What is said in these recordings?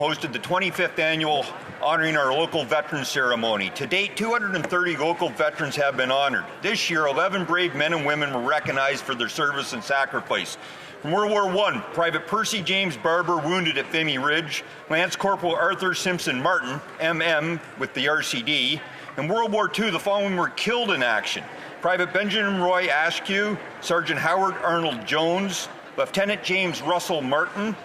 hosted the 25th annual honoring our local veterans ceremony. To date, 230 local veterans have been honored. This year, 11 brave men and women were recognized for their service and sacrifice. From World War I, Private Percy James Barber, wounded at Vimy Ridge, Lance Corporal Arthur Simpson Martin, MM, with the RCD. In World War II, the following were killed in action: Private Benjamin Roy Askew, Sergeant Howard Arnold Jones, Lieutenant James Russell Martin,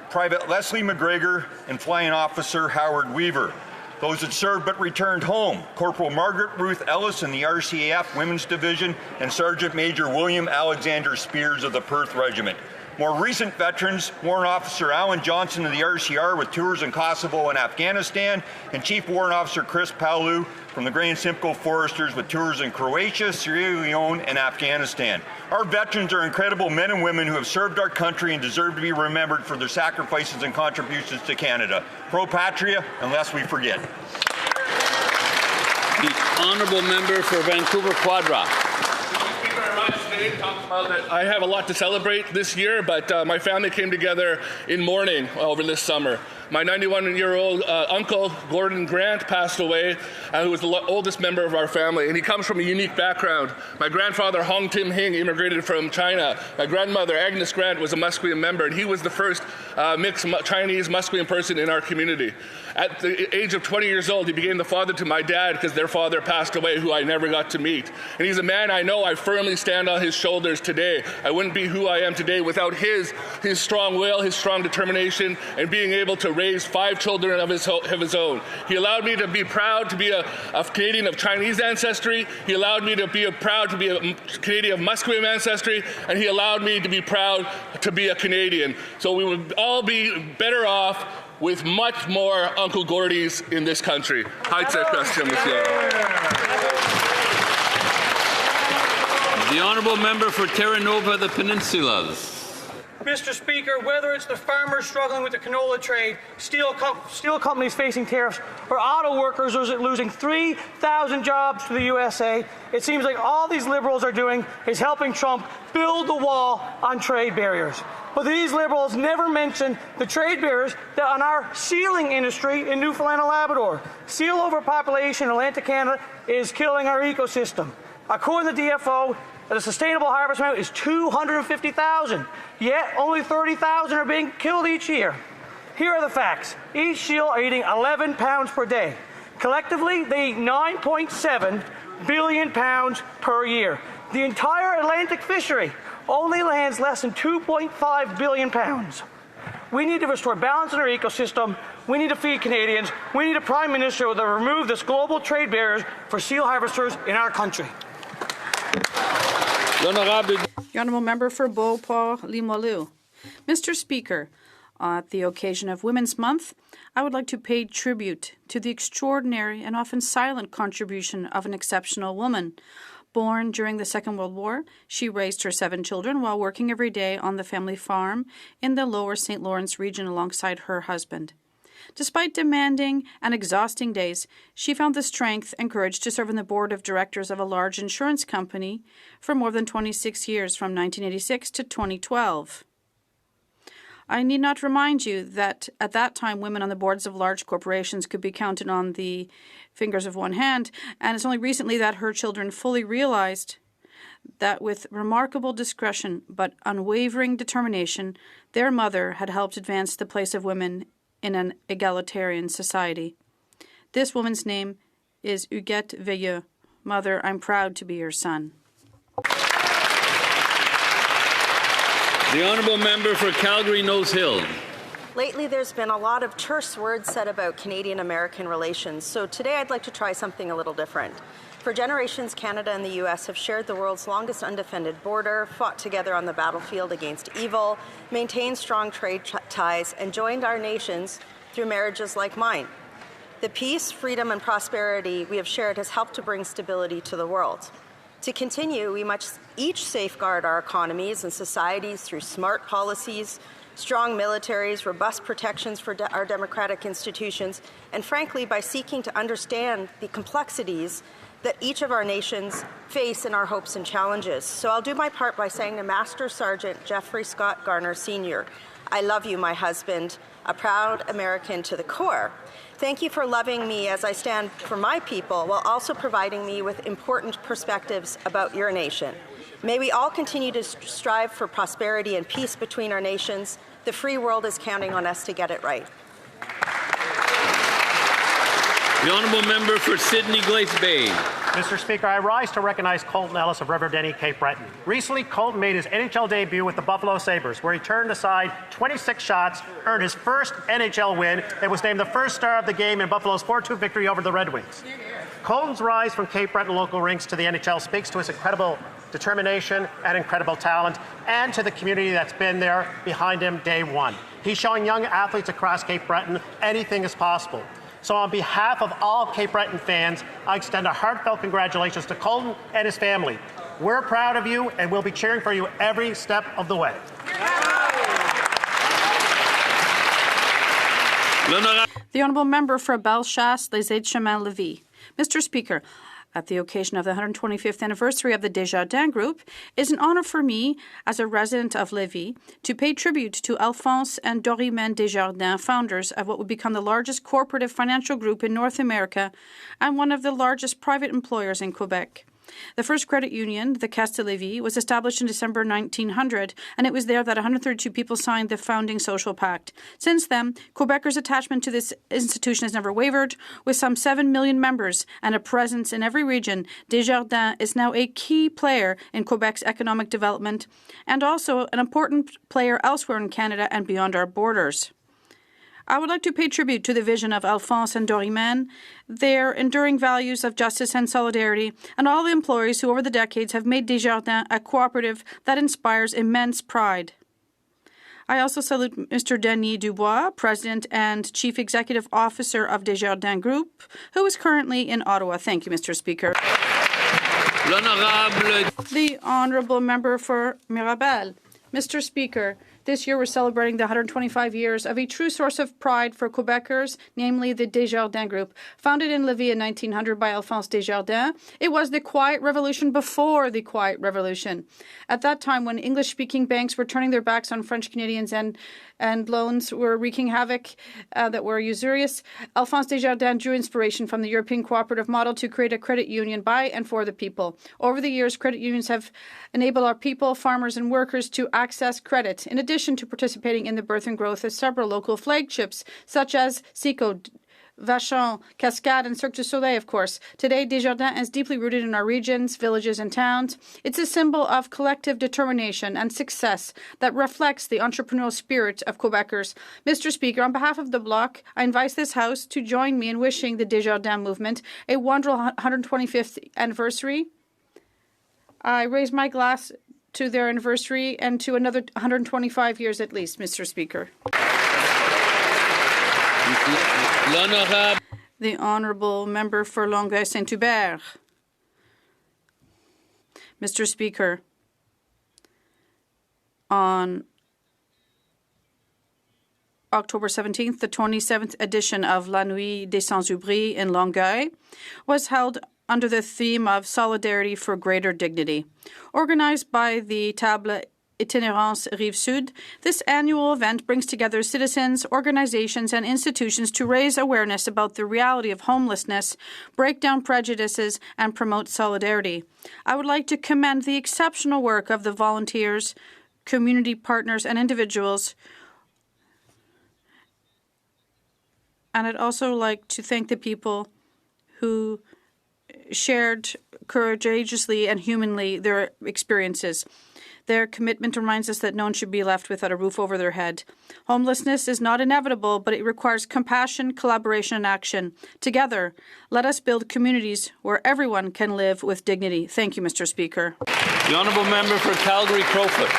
Private Leslie McGregor, and Flying Officer Howard Weaver. Those that served but returned home: Corporal Margaret Ruth Ellis in the RCAF Women's Division, and Sergeant Major William Alexander Spears of the Perth Regiment. More recent veterans: Warrant Officer Alan Johnson of the RCR with tours in Kosovo and Afghanistan, and Chief Warrant Officer Chris Palu from the Grand Simcoe Foresters with tours in Croatia, Sierra Leone, and Afghanistan. Our veterans are incredible men and women who have served our country and deserve to be remembered for their sacrifices and contributions to Canada. Pro Patria, unless we forget. The Honourable Member for Vancouver Quadra. I have a lot to celebrate this year, but my family came together in mourning over this summer. My 91-year-old uncle, Gordon Grant, passed away, and he was the oldest member of our family, and he comes from a unique background. My grandfather, Hong Tim Hing, immigrated from China. My grandmother, Agnes Grant, was a Musqueam member, and he was the first mixed Chinese Musqueam person in our community. At the age of 20 years old, he became the father to my dad because their father passed away, who I never got to meet. And he's a man I know I firmly stand on his shoulders today. I wouldn't be who I am today without his strong will, his strong determination, and being able to raise 5 children of his own. He allowed me to be proud to be a Canadian of Chinese ancestry. He allowed me to be proud to be a Canadian of Musqueam ancestry, and he allowed me to be proud to be a Canadian. So we would all be better off with much more Uncle Gordies in this country. The Honourable Member for Terra Nova, the Peninsulas. Mr. Speaker, whether it's the farmers struggling with the canola trade, steel companies facing tariffs, or auto workers losing 3,000 jobs to the USA, it seems like all these Liberals are doing is helping Trump build the wall on trade barriers. But these Liberals never mention the trade barriers that on our sealing industry in Newfoundland and Labrador. Seal overpopulation in Atlantic Canada is killing our ecosystem. According to the DFO, the sustainable harvest amount is 250,000, yet only 30,000 are being killed each year. Here are the facts. Each seal are eating 11 pounds per day. Collectively, they eat 9.7 billion pounds per year. The entire Atlantic fishery only lands less than 2.5 billion pounds. We need to restore balance in our ecosystem. We need to feed Canadians. We need a Prime Minister that will remove this global trade barriers for seal harvesters in our country. The Honourable Member for Beauport-Limoilou. Mr. Speaker, at the occasion of Women's Month, I would like to pay tribute to the extraordinary and often silent contribution of an exceptional woman. Born during the Second World War, she raised her 7 children while working every day on the family farm in the Lower St. Lawrence region alongside her husband. Despite demanding and exhausting days, she found the strength and courage to serve on the board of directors of a large insurance company for more than 26 years, from 1986 to 2012. I need not remind you that at that time, women on the boards of large corporations could be counted on the fingers of one hand, and it's only recently that her children fully realized that with remarkable discretion but unwavering determination, their mother had helped advance the place of women in an egalitarian society. This woman's name is Huguette Veilleux. Mother, I'm proud to be your son. The Honourable Member for Calgary-Nose Hill. Lately, there's been a lot of terse words said about Canadian-American relations, so today I'd like to try something a little different. For generations, Canada and the U.S. have shared the world's longest undefended border, fought together on the battlefield against evil, maintained strong trade ties, and joined our nations through marriages like mine. The peace, freedom, and prosperity we have shared has helped to bring stability to the world. To continue, we must each safeguard our economies and societies through smart policies, strong militaries, robust protections for our democratic institutions, and frankly, by seeking to understand the complexities that each of our nations face in our hopes and challenges. So I'll do my part by saying to Master Sergeant Jeffrey Scott Garner Sr., I love you, my husband. a proud American to the core. Thank you for loving me as I stand for my people while also providing me with important perspectives about your nation. May we all continue to strive for prosperity and peace between our nations. The free world is counting on us to get it right. The honourable member for Sydney Glace Bay. Mr. Speaker, I rise to recognize Colton Ellis of River Denny, Cape Breton. Recently, Colton made his NHL debut with the Buffalo Sabres, where he turned aside 26 shots, earned his first NHL win, and was named the first star of the game in Buffalo's 4-2 victory over the Red Wings. Colton's rise from Cape Breton local rinks to the NHL speaks to his incredible determination and incredible talent, and to the community that's been there behind him day one. He's showing young athletes across Cape Breton anything is possible. So on behalf of all Cape Breton fans, I extend a heartfelt congratulations to Colton and his family. We're proud of you, and we'll be cheering for you every step of the way. The honourable member for Bellechasse, Les Aides-Chemins-Lévis. Mr. Speaker, at the occasion of the 125th anniversary of the Desjardins Group, it is an honour for me, as a resident of Lévis, to pay tribute to Alphonse and Dorimène Desjardins, founders of what would become the largest cooperative financial group in North America and one of the largest private employers in Quebec. The first credit union, the Caisse de Lévis, was established in December 1900, and it was there that 132 people signed the founding social pact. Since then, Quebecers' attachment to this institution has never wavered. With some 7 million members and a presence in every region, Desjardins is now a key player in Quebec's economic development and also an important player elsewhere in Canada and beyond our borders. I would like to pay tribute to the vision of Alphonse and Dorimène, their enduring values of justice and solidarity, and all the employees who over the decades have made Desjardins a cooperative that inspires immense pride. I also salute Mr. Denis Dubois, President and Chief Executive Officer of Desjardins Group, who is currently in Ottawa. Thank you, Mr. Speaker. The Honourable Member for Mirabel. Mr. Speaker, this year we're celebrating the 125 years of a true source of pride for Quebecers, namely the Desjardins Group. Founded in Lévis in 1900 by Alphonse Desjardins, it was the Quiet Revolution before the Quiet Revolution. At that time, when English-speaking banks were turning their backs on French Canadians and loans were wreaking havoc that were usurious, Alphonse Desjardins drew inspiration from the European cooperative model to create a credit union by and for the people. Over the years, credit unions have enabled our people, farmers and workers to access credit, in addition to participating in the birth and growth of several local flagships, such as Seco, Vachon, Cascade, and Cirque du Soleil, of course. Today, Desjardins is deeply rooted in our regions, villages, and towns. It's a symbol of collective determination and success that reflects the entrepreneurial spirit of Quebecers. Mr. Speaker, on behalf of the Bloc, I invite this House to join me in wishing the Desjardins movement a wonderful 125th anniversary. I raise my glass to their anniversary and to another 125 years at least, Mr. Speaker. The Honourable Member for Longueuil-Saint-Hubert. Mr. Speaker, on October 17th, the 27th edition of La Nuit des Sans-Abris in Longueuil was held under the theme of Solidarity for Greater Dignity. Organized by the Table Itinérance Rive-Sud, this annual event brings together citizens, organizations, and institutions to raise awareness about the reality of homelessness, break down prejudices, and promote solidarity. I would like to commend the exceptional work of the volunteers, community partners, and individuals. And I'd also like to thank the people who shared courageously and humanly their experiences. Their commitment reminds us that no one should be left without a roof over their head. Homelessness is not inevitable, but it requires compassion, collaboration, and action. Together, let us build communities where everyone can live with dignity. Thank you, Mr. Speaker. The Honourable Member for Calgary-Crowfoot.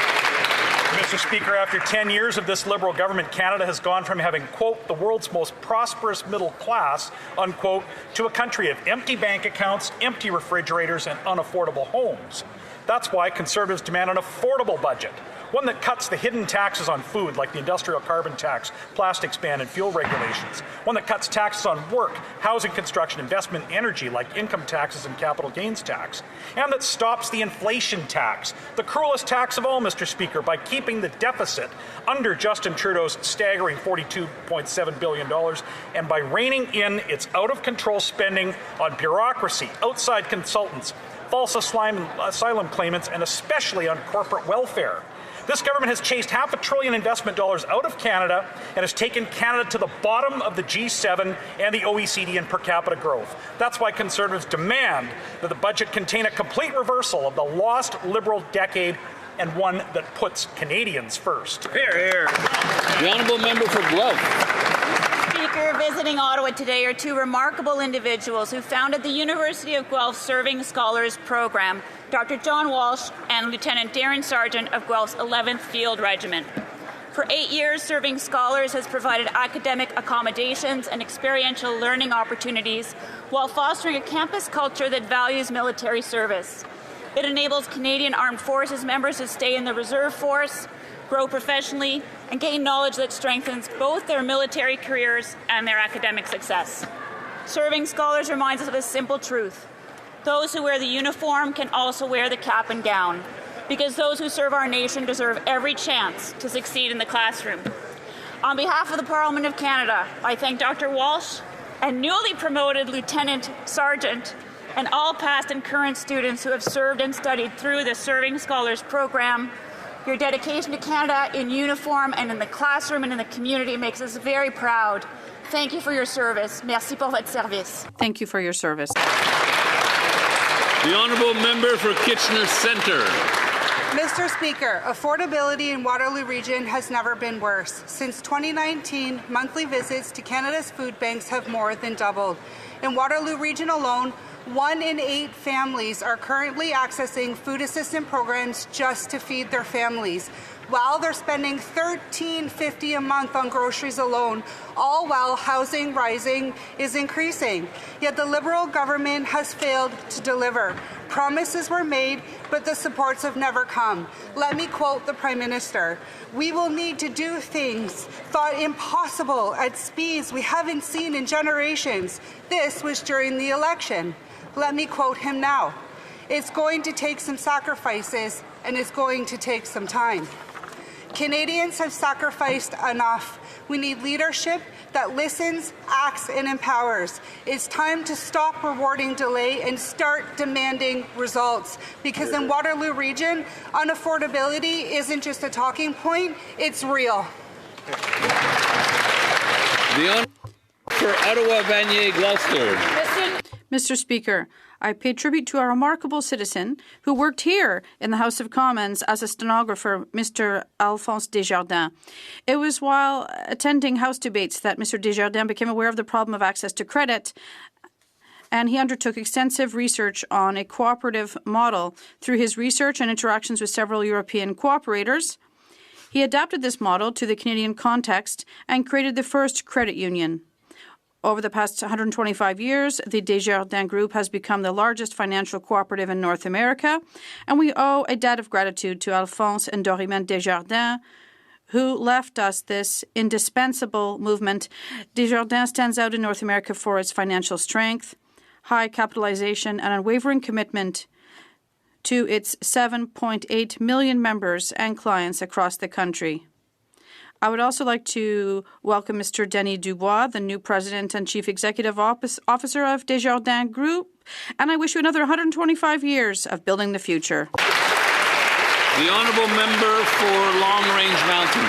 Mr. Speaker, after 10 years of this Liberal government, Canada has gone from having, quote, the world's most prosperous middle class, unquote, to a country of empty bank accounts, empty refrigerators, and unaffordable homes. That's why Conservatives demand an affordable budget, One that cuts the hidden taxes on food, like the industrial carbon tax, plastics ban, and fuel regulations. One that cuts taxes on work, housing, construction, investment, energy, like income taxes and capital gains tax. And that stops the inflation tax, the cruelest tax of all, Mr. Speaker, by keeping the deficit under Justin Trudeau's staggering $42.7 billion and by reining in its out-of-control spending on bureaucracy, outside consultants, false asylum claimants, and especially on corporate welfare. This government has chased $500 billion investment dollars out of Canada and has taken Canada to the bottom of the G7 and the OECD in per capita growth. That's why Conservatives demand that the budget contain a complete reversal of the lost Liberal decade and one that puts Canadians first. Here, here. The honourable member for Guelph. Speaker, visiting Ottawa today are two remarkable individuals who founded the University of Guelph's Serving Scholars Program, Dr. John Walsh and Lieutenant Darren Sargent of Guelph's 11th Field Regiment. For 8 years, Serving Scholars has provided academic accommodations and experiential learning opportunities while fostering a campus culture that values military service. It enables Canadian Armed Forces members to stay in the reserve force, grow professionally, and gain knowledge that strengthens both their military careers and their academic success. Serving Scholars reminds us of a simple truth. Those who wear the uniform can also wear the cap and gown, because those who serve our nation deserve every chance to succeed in the classroom. On behalf of the Parliament of Canada, I thank Dr. Walsh and newly promoted Lieutenant Sargent and all past and current students who have served and studied through the Serving Scholars Program. Your dedication to Canada in uniform and in the classroom and in the community makes us very proud. Thank you for your service. Merci pour votre service. Thank you for your service. The honourable member for Kitchener Centre. Mr. Speaker, affordability in Waterloo Region has never been worse. Since 2019, monthly visits to Canada's food banks have more than doubled. In Waterloo Region alone, 1 in 8 families are currently accessing food assistance programs just to feed their families, while they're spending $13.50 a month on groceries alone, all while housing rising is increasing. Yet the Liberal government has failed to deliver. Promises were made, but the supports have never come. Let me quote the Prime Minister. "We will need to do things thought impossible at speeds we haven't seen in generations." This was during the election. Let me quote him now. "It's going to take some sacrifices, and it's going to take some time." Canadians have sacrificed enough. We need leadership that listens, acts, and empowers. It's time to stop rewarding delay and start demanding results. Because in Waterloo Region, unaffordability isn't just a talking point, it's real. The honourable for Ottawa, Vanier, Gloucester. Mr. Speaker, I pay tribute to a remarkable citizen who worked here in the House of Commons as a stenographer, Mr. Alphonse Desjardins. It was while attending House debates that Mr. Desjardins became aware of the problem of access to credit, and he undertook extensive research on a cooperative model. Through his research and interactions with several European cooperators, he adapted this model to the Canadian context and created the first credit union. Over the past 125 years, the Desjardins Group has become the largest financial cooperative in North America, and we owe a debt of gratitude to Alphonse and Dorimène Desjardins, who left us this indispensable movement. Desjardins stands out in North America for its financial strength, high capitalization, and unwavering commitment to its 7.8 million members and clients across the country. I would also like to welcome Mr. Denis Dubois, the new President and Chief Executive Officer of Desjardins Group, and I wish you another 125 years of building the future. The honourable member for Long Range Mountain.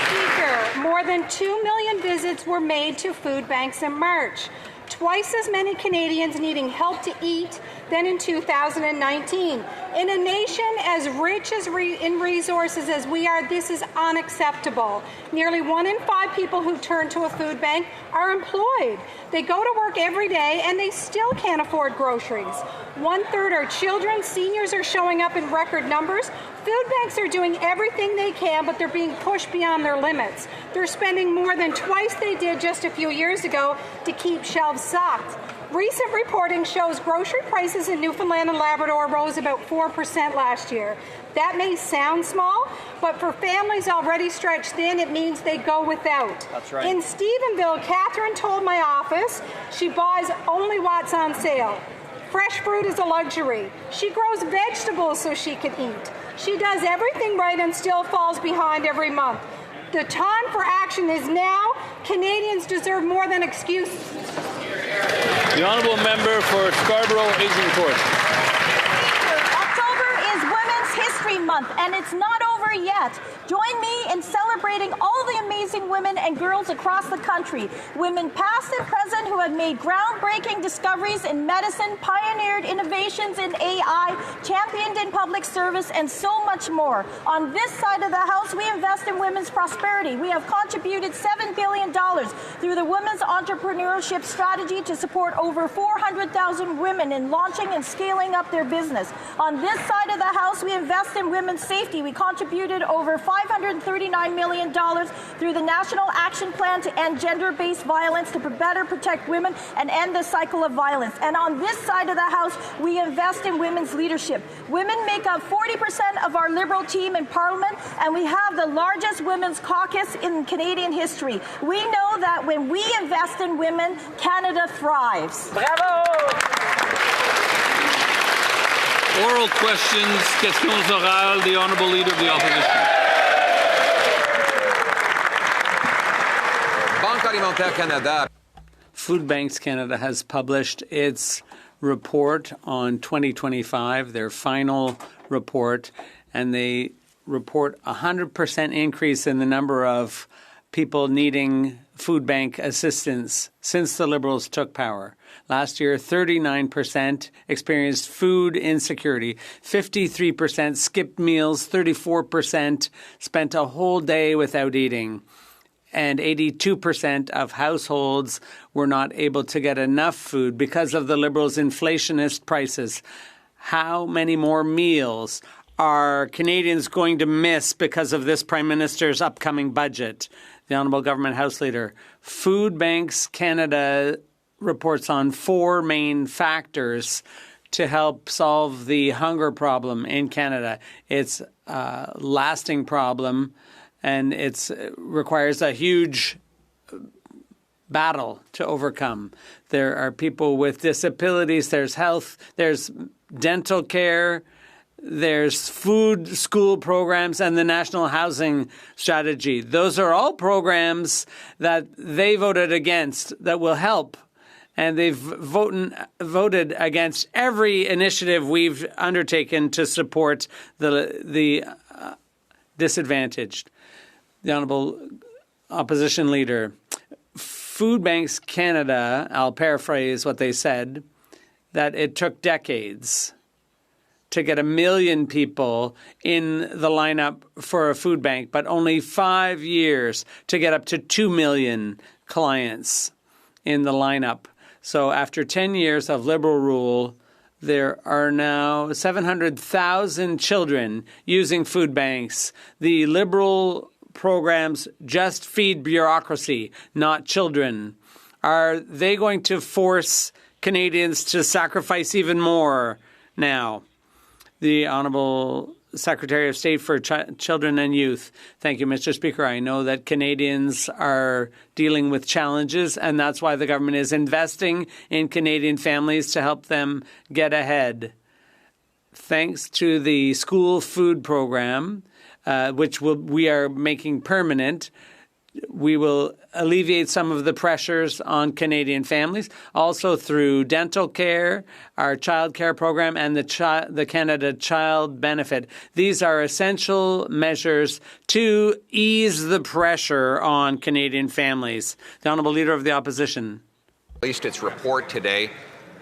Speaker, more than 2 million visits were made to food banks in March. Twice as many Canadians needing help to eat than in 2019. In a nation as rich in resources as we are, this is unacceptable. Nearly 1 in 5 people who turn to a food bank are employed. They go to work every day and they still can't afford groceries. 1/3 are children. Seniors are showing up in record numbers. Food banks are doing everything they can, but they're being pushed beyond their limits. They're spending more than twice they did just a few years ago to keep shelves stocked. Recent reporting shows grocery prices in Newfoundland and Labrador rose about 4% 4% last year. That may sound small, but for families already stretched thin, it means they go without. That's right. In Stephenville, Catherine told my office she buys only what's on sale. Fresh fruit is a luxury. She grows vegetables so she can eat. She does everything right and still falls behind every month. The time for action is now. Canadians deserve more than excuses. The honourable member for Scarborough-Agincourt. October is Women's History Month, and it's not over yet. Join me in celebrating all the amazing women and girls across the country. Women past and present who have made groundbreaking discoveries in medicine, pioneered innovations in AI, championed in public service, and so much more. On this side of the House, we invest in women's prosperity. We have contributed $7 billion through the Women's Entrepreneurship Strategy to support over 400,000 women in launching and scaling up their business. On this side of the House, we invest in women's safety. We contributed over $539 million through the National Action Plan to end gender-based violence, to better protect women and end the cycle of violence. And on this side of the House, we invest in women's leadership. Women make up 40% of our Liberal team in Parliament, and we have the largest women's caucus in Canadian history. We know that when we invest in women, Canada thrives. Bravo! Oral questions, questions orales, the Honourable Leader of the Opposition. Banque Alimentaire Canada. Food Banks Canada has published its report on 2025, their final report, and they report a 100% increase in the number of people needing food bank assistance since the Liberals took power. Last year, 39% experienced food insecurity, 53% skipped meals, 34% spent a whole day without eating, and 82% of households were not able to get enough food because of the Liberals' inflationist prices. How many more meals are Canadians going to miss because of this Prime Minister's upcoming budget? The Honourable Government House Leader. Food Banks Canada reports on 4 main factors to help solve the hunger problem in Canada. It's a lasting problem, and it requires a huge battle to overcome. There are people with disabilities, there's health, there's dental care, there's food school programs, and the National Housing Strategy. Those are all programs that they voted against that will help. And they've voted against every initiative we've undertaken to support the disadvantaged. The Honourable Opposition Leader. Food Banks Canada, I'll paraphrase what they said, that it took decades to get 1 million people in the lineup for a food bank, but only 5 years to get up to 2 million clients in the lineup. So after 10 years of Liberal rule, there are now 700,000 children using food banks. The Liberal programs just feed bureaucracy, not children. Are they going to force Canadians to sacrifice even more now? The Honourable Secretary of State for Children and Youth. Thank you, Mr. Speaker. I know that Canadians are dealing with challenges, and that's why the government is investing in Canadian families to help them get ahead. Thanks to the school food program, which we are making permanent, we will alleviate some of the pressures on Canadian families, also through dental care, our child care program, and the Canada Child Benefit. These are essential measures to ease the pressure on Canadian families. The Honourable Leader of the Opposition. Released its report today,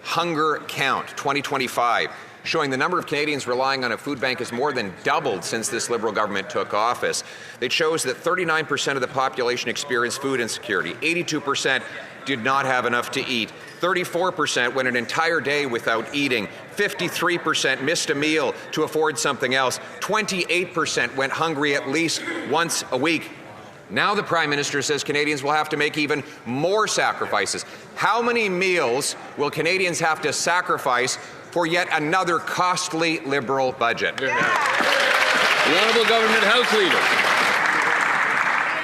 Hunger Count 2025. Showing the number of Canadians relying on a food bank has more than doubled since this Liberal government took office. It shows that 39% of the population experienced food insecurity, 82% did not have enough to eat, 34% went an entire day without eating, 53% missed a meal to afford something else, 28% went hungry at least once a week. Now the Prime Minister says Canadians will have to make even more sacrifices. How many meals will Canadians have to sacrifice for yet another costly Liberal budget. The Honourable Government House Leader.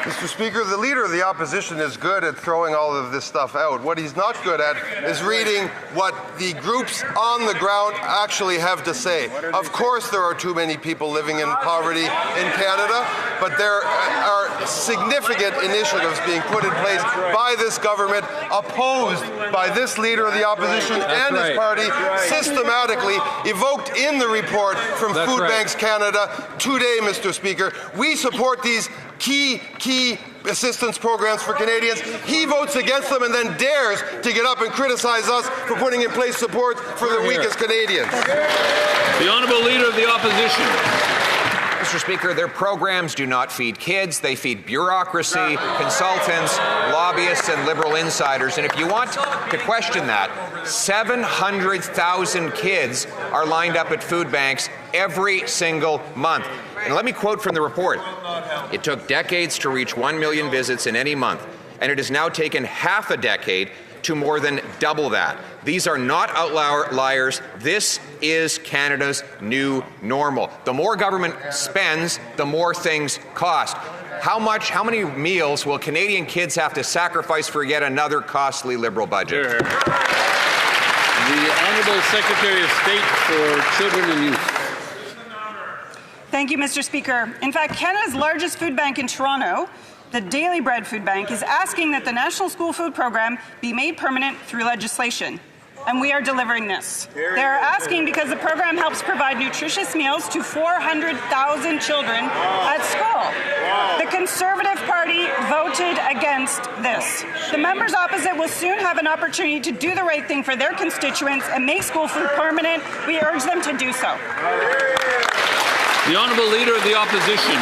Mr. Speaker, the Leader of the Opposition is good at throwing all of this stuff out. What he's not good at is reading what the groups on the ground actually have to say. Of course there are too many people living in poverty in Canada, but there are significant initiatives being put in place by this government, opposed by this Leader of the Opposition and his party, systematically evoked in the report from Food Banks Canada today, Mr. Speaker. We support these key assistance programs for Canadians. He votes against them and then dares to get up and criticize us for putting in place support for the weakest Canadians. The Honourable Leader of the Opposition. Mr. Speaker, their programs do not feed kids. They feed bureaucracy, consultants, lobbyists, and Liberal insiders. And if you want to question that, 700,000 kids are lined up at food banks every single month. And let me quote from the report. It took decades to reach 1 million visits in any month, and it has now taken half a decade to more than double that. These are not outliers. This is Canada's new normal. The more government spends, the more things cost. How many meals will Canadian kids have to sacrifice for yet another costly Liberal budget? The Honourable Secretary of State for Children and Youth. Thank you, Mr. Speaker. In fact, Canada's largest food bank in Toronto, the Daily Bread Food Bank, is asking that the National School Food Program be made permanent through legislation. And we are delivering this. They're asking because the program helps provide nutritious meals to 400,000 children at school. The Conservative Party voted against this. The members opposite will soon have an opportunity to do the right thing for their constituents and make school food permanent. We urge them to do so. The Honourable Leader of the Opposition.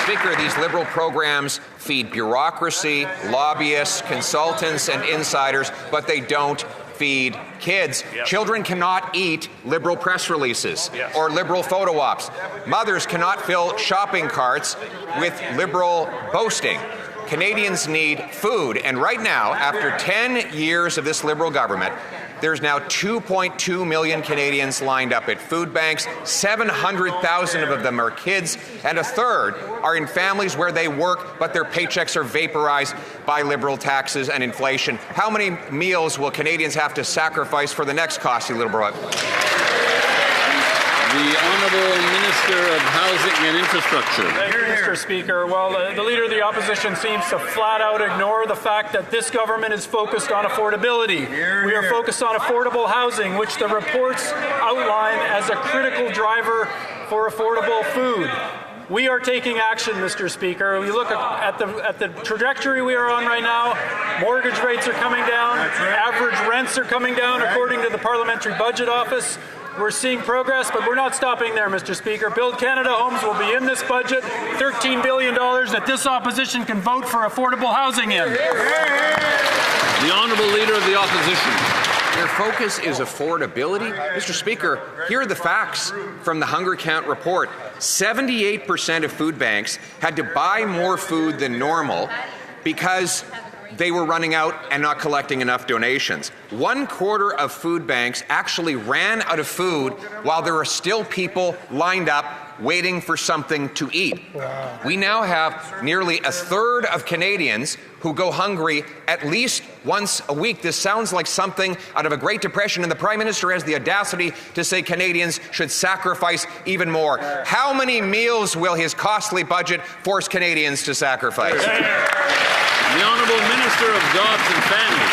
Speaker, these Liberal programs feed bureaucracy, lobbyists, consultants, and insiders, but they don't feed kids. Children cannot eat Liberal press releases or Liberal photo ops. Mothers cannot fill shopping carts with Liberal boasting. Canadians need food, and right now, after 10 years of this Liberal government, there's now 2.2 million Canadians lined up at food banks. 700,000 of them are kids, and a third are in families where they work, but their paychecks are vaporized by Liberal taxes and inflation. How many meals will Canadians have to sacrifice for the next costly Liberal? The Honourable Minister of Housing and Infrastructure. Thank you, Mr. Speaker. Well, the Leader of the Opposition seems to flat out ignore the fact that this government is focused on affordability. We are focused on affordable housing, which the reports outline as a critical driver for affordable food. We are taking action, Mr. Speaker. We look at the trajectory we are on right now. Mortgage rates are coming down. Average rents are coming down, according to the Parliamentary Budget Office. We're seeing progress, but we're not stopping there, Mr. Speaker. Build Canada homes will be in this budget, $13 billion that this opposition can vote for affordable housing in. The Honourable Leader of the Opposition. Their focus is affordability. Mr. Speaker, here are the facts from the Hunger Count report. 78% of food banks had to buy more food than normal because they were running out and not collecting enough donations. 1/4 of food banks actually ran out of food while there are still people lined up waiting for something to eat. Wow. We now have nearly a third of Canadians who go hungry at least once a week. This sounds like something out of a Great Depression, and the Prime Minister has the audacity to say Canadians should sacrifice even more. How many meals will his costly budget force Canadians to sacrifice? The Honourable Minister of Jobs and Family.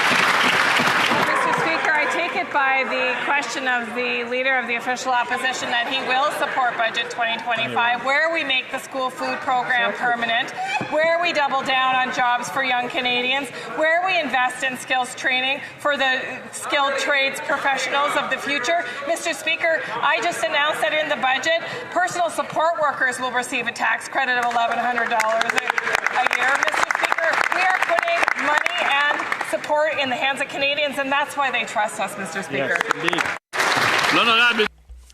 Mr. Speaker, I take it by the question of the Leader of the Official Opposition that he will support Budget 2025, where we make the school food program permanent, where we double down on jobs for young Canadians, where we invest in skills training for the skilled trades professionals of the future. Mr. Speaker, I just announced that in the budget, personal support workers will receive a tax credit of $1,100 a year. Mr. Speaker, we are putting money and support in the hands of Canadians, and that's why they trust us, Mr. Speaker. Yes,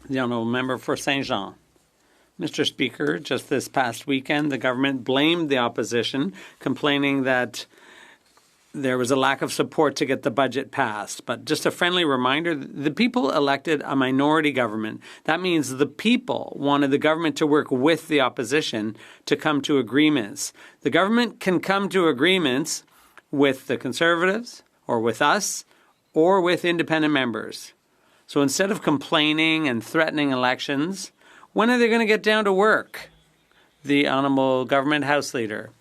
the Honourable Member for Saint Jean. Mr. Speaker, just this past weekend, the government blamed the opposition, complaining that there was a lack of support to get the budget passed. But just a friendly reminder, the people elected a minority government. That means the people wanted the government to work with the opposition to come to agreements. The government can come to agreements with the Conservatives or with us or with independent members. So instead of complaining and threatening elections, when are they going to get down to work? The Honourable Government House Leader.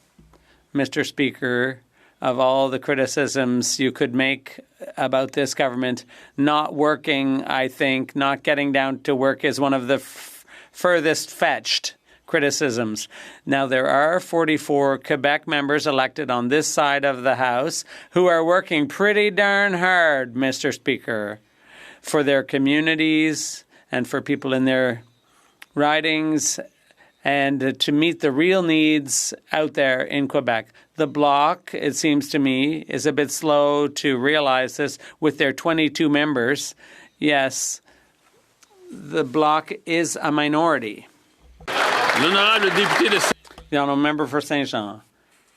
Mr. Speaker, of all the criticisms you could make about this government not working, I think not getting down to work is one of the furthest fetched criticisms. Now, there are 44 Quebec members elected on this side of the House who are working pretty darn hard, Mr. Speaker, for their communities and for people in their ridings and to meet the real needs out there in Quebec. The Bloc, it seems to me, is a bit slow to realize this with their 22 members. Yes, the Bloc is a minority. The Honourable Member for Saint-Jean.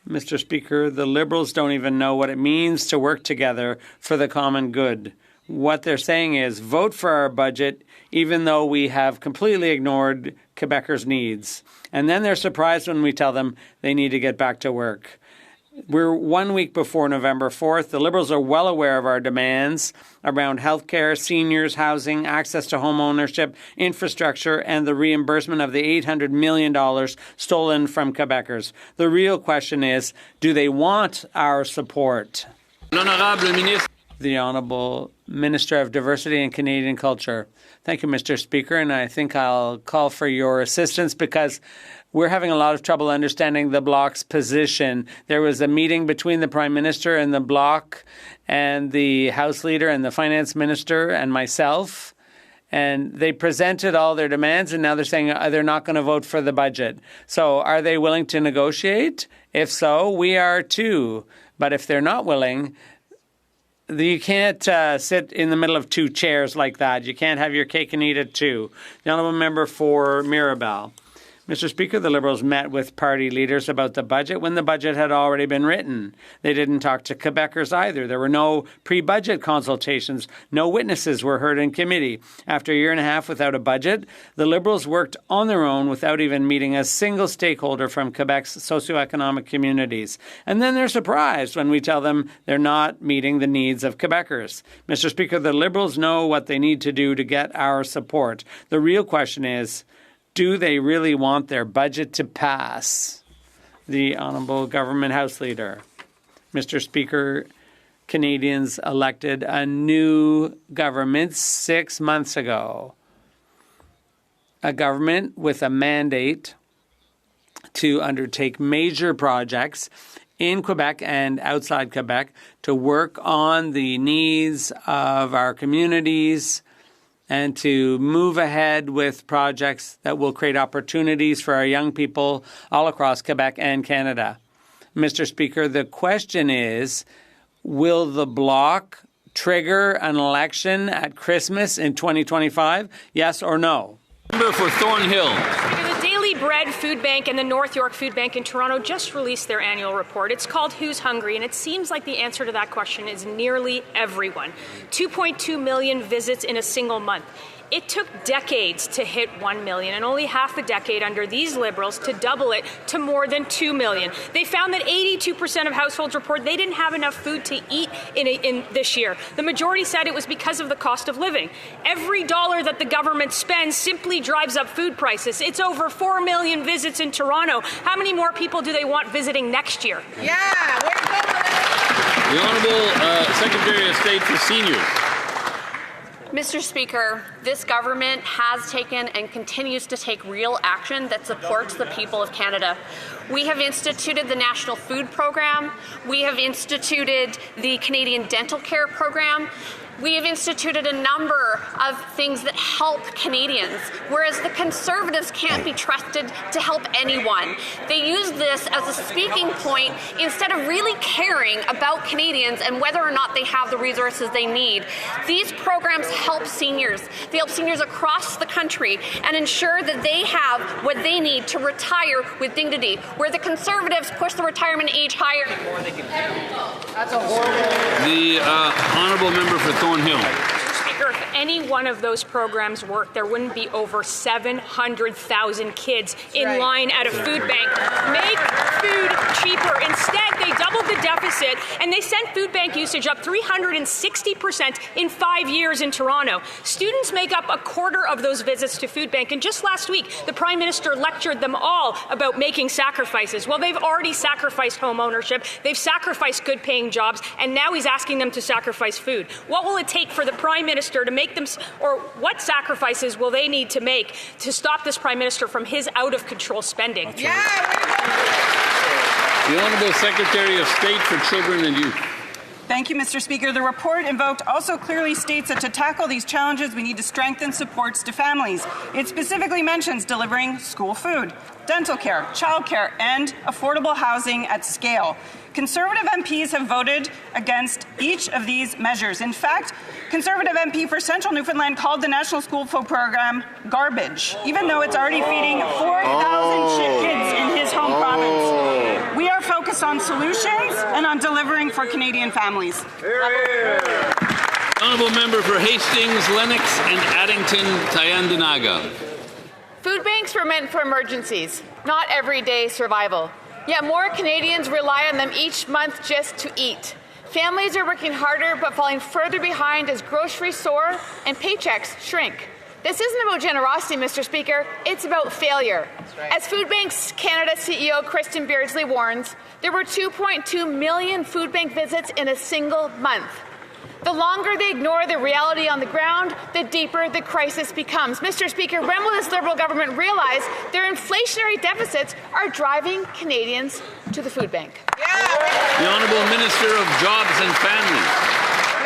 Mr. Speaker, the Liberals don't even know what it means to work together for the common good. What they're saying is vote for our budget even though we have completely ignored Quebecers' needs. And then they're surprised when we tell them they need to get back to work. We're 1 week before November 4th. The Liberals are well aware of our demands around healthcare, seniors, housing, access to home ownership, infrastructure, and the reimbursement of the $800 million stolen from Quebecers. The real question is, do they want our support? The Honourable Minister of Diversity and Canadian Culture. Thank you, Mr. Speaker, and I think I'll call for your assistance because we're having a lot of trouble understanding the Bloc's position. There was a meeting between the Prime Minister and the Bloc and the House Leader and the Finance Minister and myself, and they presented all their demands, and now they're saying they're not going to vote for the budget. So are they willing to negotiate? If so, we are too. But if they're not willing, you can't sit in the middle of two chairs like that. You can't have your cake and eat it too. The Honourable Member for Mirabel. Mr. Speaker, the Liberals met with party leaders about the budget when the budget had already been written. They didn't talk to Quebecers either. There were no pre-budget consultations. No witnesses were heard in committee. After a year and a half without a budget, the Liberals worked on their own without even meeting a single stakeholder from Quebec's socioeconomic communities. And then they're surprised when we tell them they're not meeting the needs of Quebecers. Mr. Speaker, the Liberals know what they need to do to get our support. The real question is, do they really want their budget to pass? The Honourable Government House Leader. Mr. Speaker, Canadians elected a new government 6 months ago. A government with a mandate to undertake major projects in Quebec and outside Quebec to work on the needs of our communities and to move ahead with projects that will create opportunities for our young people all across Quebec and Canada. Mr. Speaker, the question is, will the Bloc trigger an election at Christmas in 2025? Yes or no? Member for Thornhill. The Daily Bread Food Bank and the North York Food Bank in Toronto just released their annual report. It's called Who's Hungry? And it seems like the answer to that question is nearly everyone. 2.2 million visits in a single month. It took decades to hit 1 million and only half a decade under these Liberals to double it to more than 2 million. They found that 82% of households report they didn't have enough food to eat in this year. The majority said it was because of the cost of living. Every dollar that the government spends simply drives up food prices. It's over 4 million visits in Toronto. How many more people do they want visiting next year? Yeah, way to go. The Honourable Secretary of State for Seniors. Mr. Speaker, this government has taken and continues to take real action that supports the people of Canada. We have instituted the National Food Program. We have instituted the Canadian Dental Care Program. We have instituted a number of things that help Canadians, whereas the Conservatives can't be trusted to help anyone. They use this as a speaking point instead of really caring about Canadians and whether or not they have the resources they need. These programs help seniors. They help seniors across the country and ensure that they have what they need to retire with dignity, where the Conservatives push the retirement age higher. That's a horrible. The honourable member for Thornhill. Speaker, if any one of those programs worked, there wouldn't be over 700,000 kids in line at a food bank. Make food cheaper. Instead, they doubled the deficit and they sent food bank usage up 360% in 5 years in Toronto. Students make up a quarter of those visits to food bank, and just last week, the Prime Minister lectured them all about making sacrifices. Well, they've already sacrificed home ownership, they've sacrificed good-paying jobs, and now he's asking them to sacrifice food. What will it take for the Prime Minister to make them, or what sacrifices will they need to make to stop this Prime Minister from his out-of-control spending? The Honourable Secretary of State for Children and Youth. Thank you, Mr. Speaker. The report invoked also clearly states that to tackle these challenges, we need to strengthen supports to families. It specifically mentions delivering school food, dental care, childcare, and affordable housing at scale. Conservative MPs have voted against each of these measures. In fact, Conservative MP for Central Newfoundland called the National School Food Program garbage, even though it's already feeding 4,000 kids in his home province. We are focused on solutions and on delivering for Canadian families. Honourable member for Hastings, Lennox and Addington, Tyendinaga. Food banks were meant for emergencies, not everyday survival. Yet more Canadians rely on them each month just to eat. Families are working harder but falling further behind as groceries soar and paychecks shrink. This isn't about generosity, Mr. Speaker. It's about failure. As Food Banks Canada CEO Kristen Beardsley warns, there were 2.2 million food bank visits in a single month. The longer they ignore the reality on the ground, the deeper the crisis becomes. Mr. Speaker, when will this Liberal government realize their inflationary deficits are driving Canadians to the food bank? The Honourable Minister of Jobs and Families.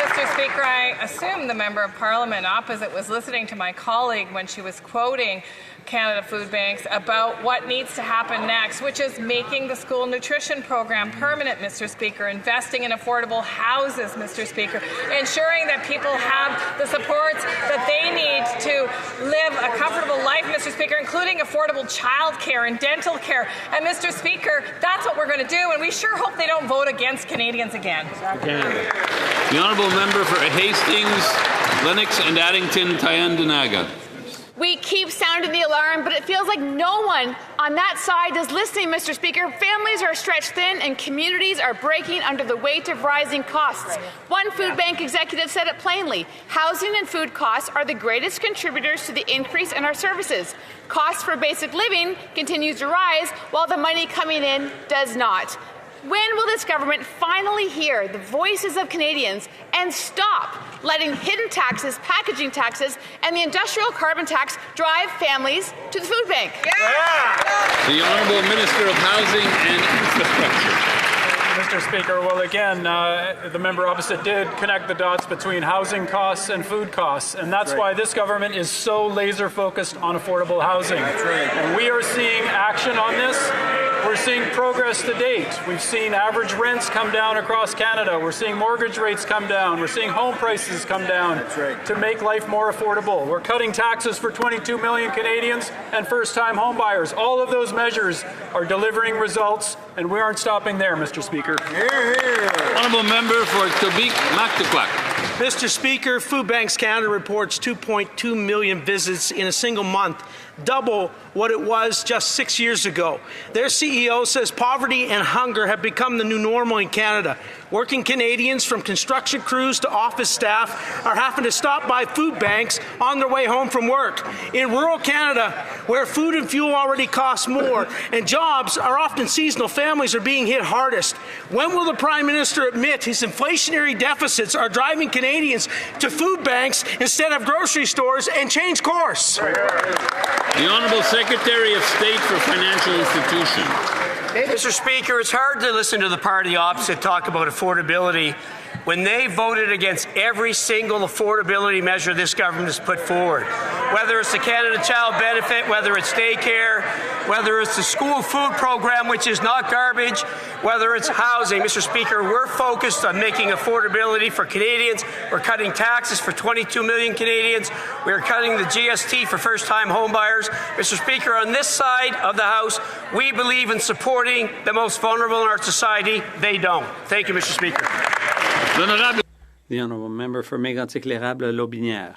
Mr. Speaker, I assume the Member of Parliament opposite was listening to my colleague when she was quoting Canada Food Banks about what needs to happen next, which is making the school nutrition program permanent, Mr. Speaker, investing in affordable houses, Mr. Speaker, ensuring that people have the supports that they need to live a comfortable life, Mr. Speaker, including affordable child care and dental care. And, Mr. Speaker, that's what we're going to do, and we sure hope they don't vote against Canadians again. The Honourable Member for Hastings, Lennox and Addington, Tyendinaga. We keep sounding the alarm, but it feels like no one on that side is listening, Mr. Speaker. Families are stretched thin and communities are breaking under the weight of rising costs. One food bank executive said it plainly: housing and food costs are the greatest contributors to the increase in our services. Costs for basic living continues to rise while the money coming in does not. When will this government finally hear the voices of Canadians and stop letting hidden taxes, packaging taxes, and the industrial carbon tax drive families to the food bank? The Honourable Minister of Housing and Infrastructure. Mr. Speaker, well, again, the member opposite did connect the dots between housing costs and food costs, and that's why this government is so laser focused on affordable housing. And we are seeing action on this. We're seeing progress to date. We've seen average rents come down across Canada. We're seeing mortgage rates come down. We're seeing home prices come down to make life more affordable. We're cutting taxes for 22 million Canadians and first-time homebuyers. All of those measures are delivering results, and we aren't stopping there, Mr. Speaker. Honourable Member for Quebec-Mactaquac. Mr. Speaker, Food Banks Canada reports 2.2 million visits in a single month, double what it was just 6 years ago. Their CEO says poverty and hunger have become the new normal in Canada. Working Canadians, from construction crews to office staff, are having to stop by food banks on their way home from work. In rural Canada, where food and fuel already cost more and jobs are often seasonal, families are being hit hardest. When will the Prime Minister admit his inflationary deficits are driving Canadians to food banks instead of grocery stores and change course? The Honourable Secretary of State for Financial Institutions. Mr. Speaker, it's hard to listen to the party opposite talk about affordability when they voted against every single affordability measure this government has put forward. Whether it's the Canada Child Benefit, whether it's daycare, whether it's the school food program, which is not garbage, whether it's housing. Mr. Speaker, we're focused on making affordability for Canadians. We're cutting taxes for 22 million Canadians. We're cutting the GST for first-time homebuyers. Mr. Speaker, on this side of the House, we believe in supporting the most vulnerable in our society. They don't. Thank you, Mr. Speaker. The Honourable Member for Mégantic-L'Érable-Lotbinière.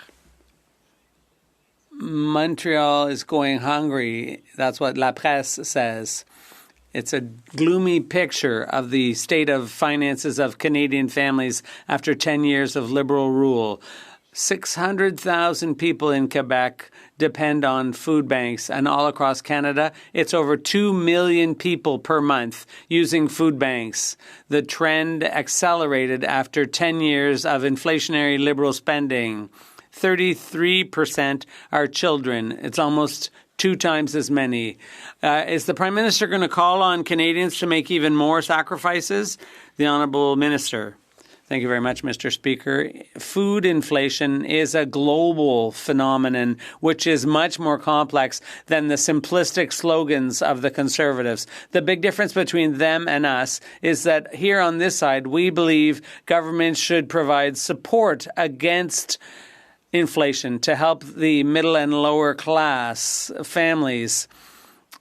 Montreal is going hungry. That's what La Presse says. It's a gloomy picture of the state of finances of Canadian families after 10 years of Liberal rule. 600,000 people in Quebec depend on food banks, and all across Canada, it's over 2 million people per month using food banks. The trend accelerated after 10 years of inflationary Liberal spending. 33% are children. It's almost 2 times as many. Is the Prime Minister going to call on Canadians to make even more sacrifices? The Honourable Minister. Thank you very much, Mr. Speaker. Food inflation is a global phenomenon which is much more complex than the simplistic slogans of the Conservatives. The big difference between them and us is that here on this side, we believe governments should provide support against inflation to help the middle and lower class families.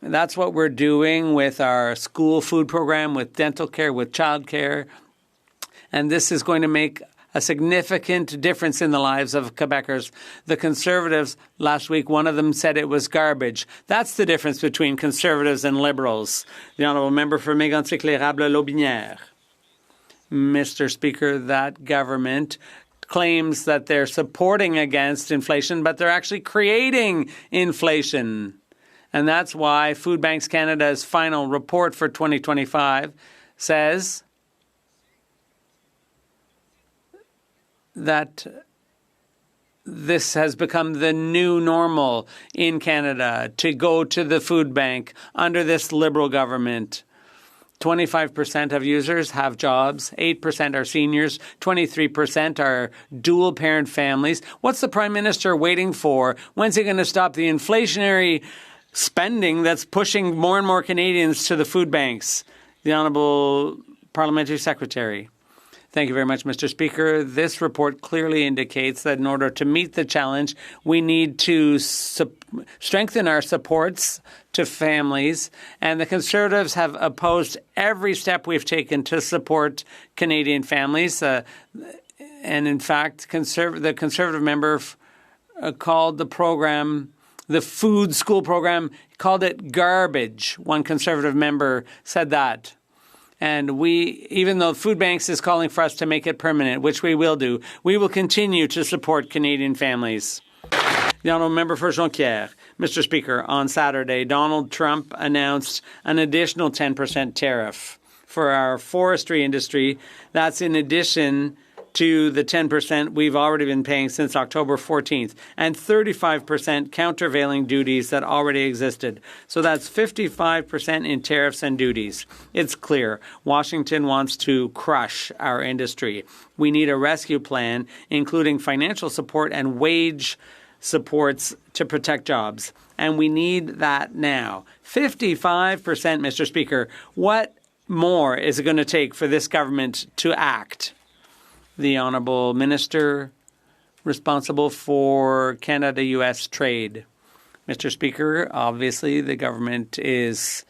That's what we're doing with our school food program, with dental care, with child care. And this is going to make a significant difference in the lives of Quebecers. The Conservatives, last week, one of them said it was garbage. That's the difference between Conservatives and Liberals. The Honourable Member for Mégantic-L'Érable-Lotbinière. Mr. Speaker, that government claims that they're supporting against inflation, but they're actually creating inflation. And that's why Food Banks Canada's final report for 2025 says that this has become the new normal in Canada, to go to the food bank under this Liberal government. 25% of users have jobs, 8% are seniors, 23% are dual-parent families. What's the Prime Minister waiting for? When's he going to stop the inflationary spending that's pushing more and more Canadians to the food banks? The Honourable Parliamentary Secretary. Thank you very much, Mr. Speaker. This report clearly indicates that in order to meet the challenge, we need to strengthen our supports to families, and the Conservatives have opposed every step we've taken to support Canadian families. And in fact, the Conservative member called the program, the food school program, called it garbage. One Conservative member said that. And we, even though Food Banks is calling for us to make it permanent, which we will do, we will continue to support Canadian families. The Honourable Member for Jonquière. Mr. Speaker, on Saturday, Donald Trump announced an additional 10% tariff for our forestry industry. That's in addition to the 10% we've already been paying since October 14th, and 35% countervailing duties that already existed. So that's 55% in tariffs and duties. It's clear Washington wants to crush our industry. We need a rescue plan, including financial support and wage supports to protect jobs. And we need that now. 55%, Mr. Speaker. What more is it going to take for this government to act? The Honourable Minister responsible for Canada-US trade. Mr. Speaker, obviously the government is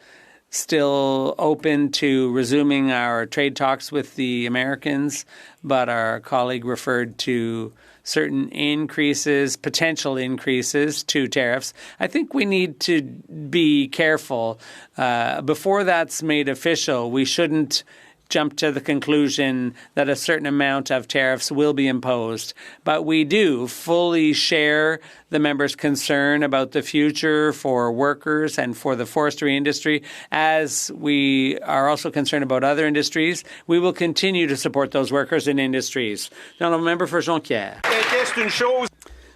still open to resuming our trade talks with the Americans, but our colleague referred to certain increases, potential increases to tariffs. I think we need to be careful. Before that's made official, we shouldn't jump to the conclusion that a certain amount of tariffs will be imposed. But we do fully share the members' concern about the future for workers and for the forestry industry. As we are also concerned about other industries, we will continue to support those workers and industries. The Honourable Member for Jonquière.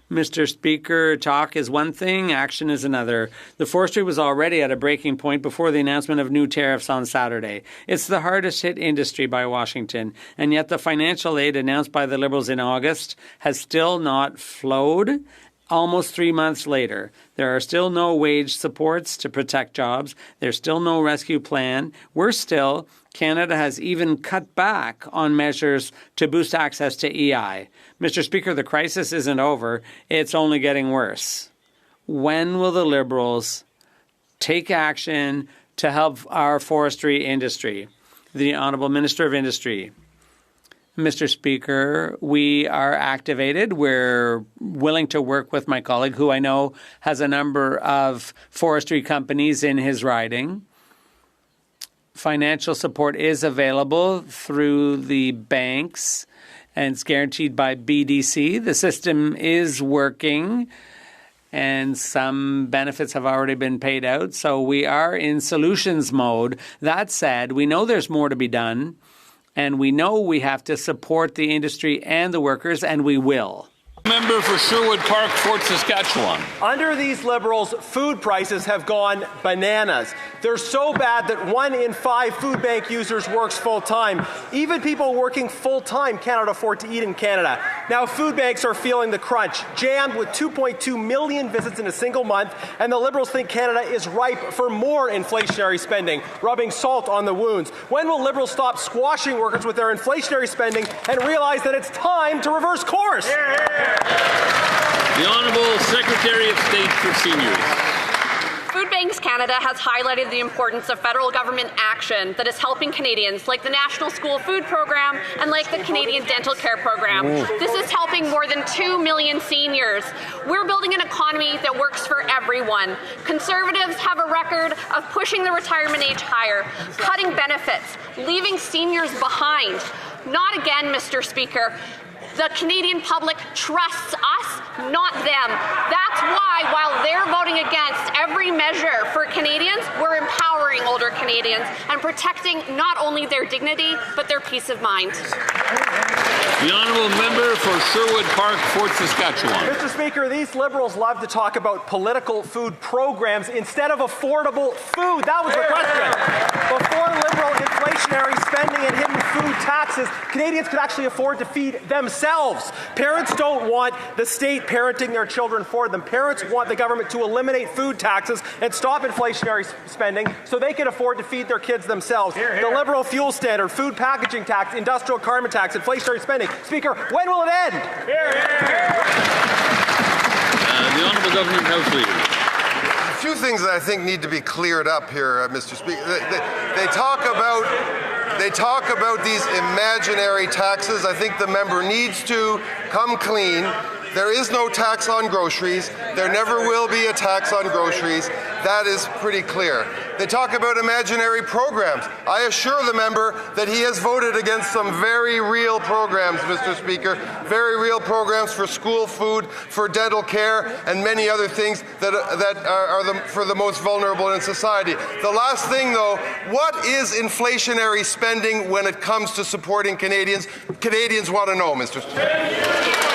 Mr. Speaker, talk is one thing, action is another. The forestry was already at a breaking point before the announcement of new tariffs on Saturday. It's the hardest hit industry by Washington, and yet the financial aid announced by the Liberals in August has still not flowed. Almost 3 months later, there are still no wage supports to protect jobs. There's still no rescue plan. Worse still, Canada has even cut back on measures to boost access to EI. Mr. Speaker, the crisis isn't over. It's only getting worse. When will the Liberals take action to help our forestry industry? The Honourable Minister of Industry. Mr. Speaker, we are activated. We're willing to work with my colleague, who I know has a number of forestry companies in his riding. Financial support is available through the banks, and it's guaranteed by BDC. The system is working, and some benefits have already been paid out. So we are in solutions mode. That said, we know there's more to be done. And we know we have to support the industry and the workers, and we will. Member for Sherwood Park, Fort Saskatchewan. Under these Liberals, food prices have gone bananas. They're so bad that 1 in 5 food bank users works full-time. Even people working full-time cannot afford to eat in Canada. Now food banks are feeling the crunch, jammed with 2.2 million visits in a single month, and the Liberals think Canada is ripe for more inflationary spending, rubbing salt on the wounds. When will Liberals stop squashing workers with their inflationary spending and realize that it's time to reverse course? The Honourable Secretary of State for Seniors. Food Banks Canada has highlighted the importance of federal government action that is helping Canadians, like the National School Food Program and like the Canadian Dental Care Program. This is helping more than 2 million seniors. We're building an economy that works for everyone. Conservatives have a record of pushing the retirement age higher, cutting benefits, leaving seniors behind. Not again, Mr. Speaker. The Canadian public trusts us, not them. That's why, while they're voting against every measure for Canadians, we're empowering older Canadians and protecting not only their dignity, but their peace of mind. The Honourable Member for Sherwood Park, Fort Saskatchewan. Mr. Speaker, these Liberals love to talk about political food programs instead of affordable food. That was the question. Before liberal inflationary spending and hidden food taxes, Canadians could actually afford to feed themselves. Parents don't want the state parenting their children for them. Parents want the government to eliminate food taxes and stop inflationary spending so they can afford to feed their kids themselves. The Liberal fuel standard, food packaging tax, industrial carbon tax, inflationary spending. Speaker, when will it end? The Honourable Government House Leader. A few things that I think need to be cleared up here, Mr. Speaker. They talk about these imaginary taxes. I think the member needs to come clean. There is no tax on groceries. There never will be a tax on groceries. That is pretty clear. They talk about imaginary programs. I assure the member that he has voted against some very real programs, Mr. Speaker, very real programs for school food, for dental care, and many other things that are for the most vulnerable in society. The last thing, though, what is inflationary spending when it comes to supporting Canadians? Canadians want to know, Mr. Speaker.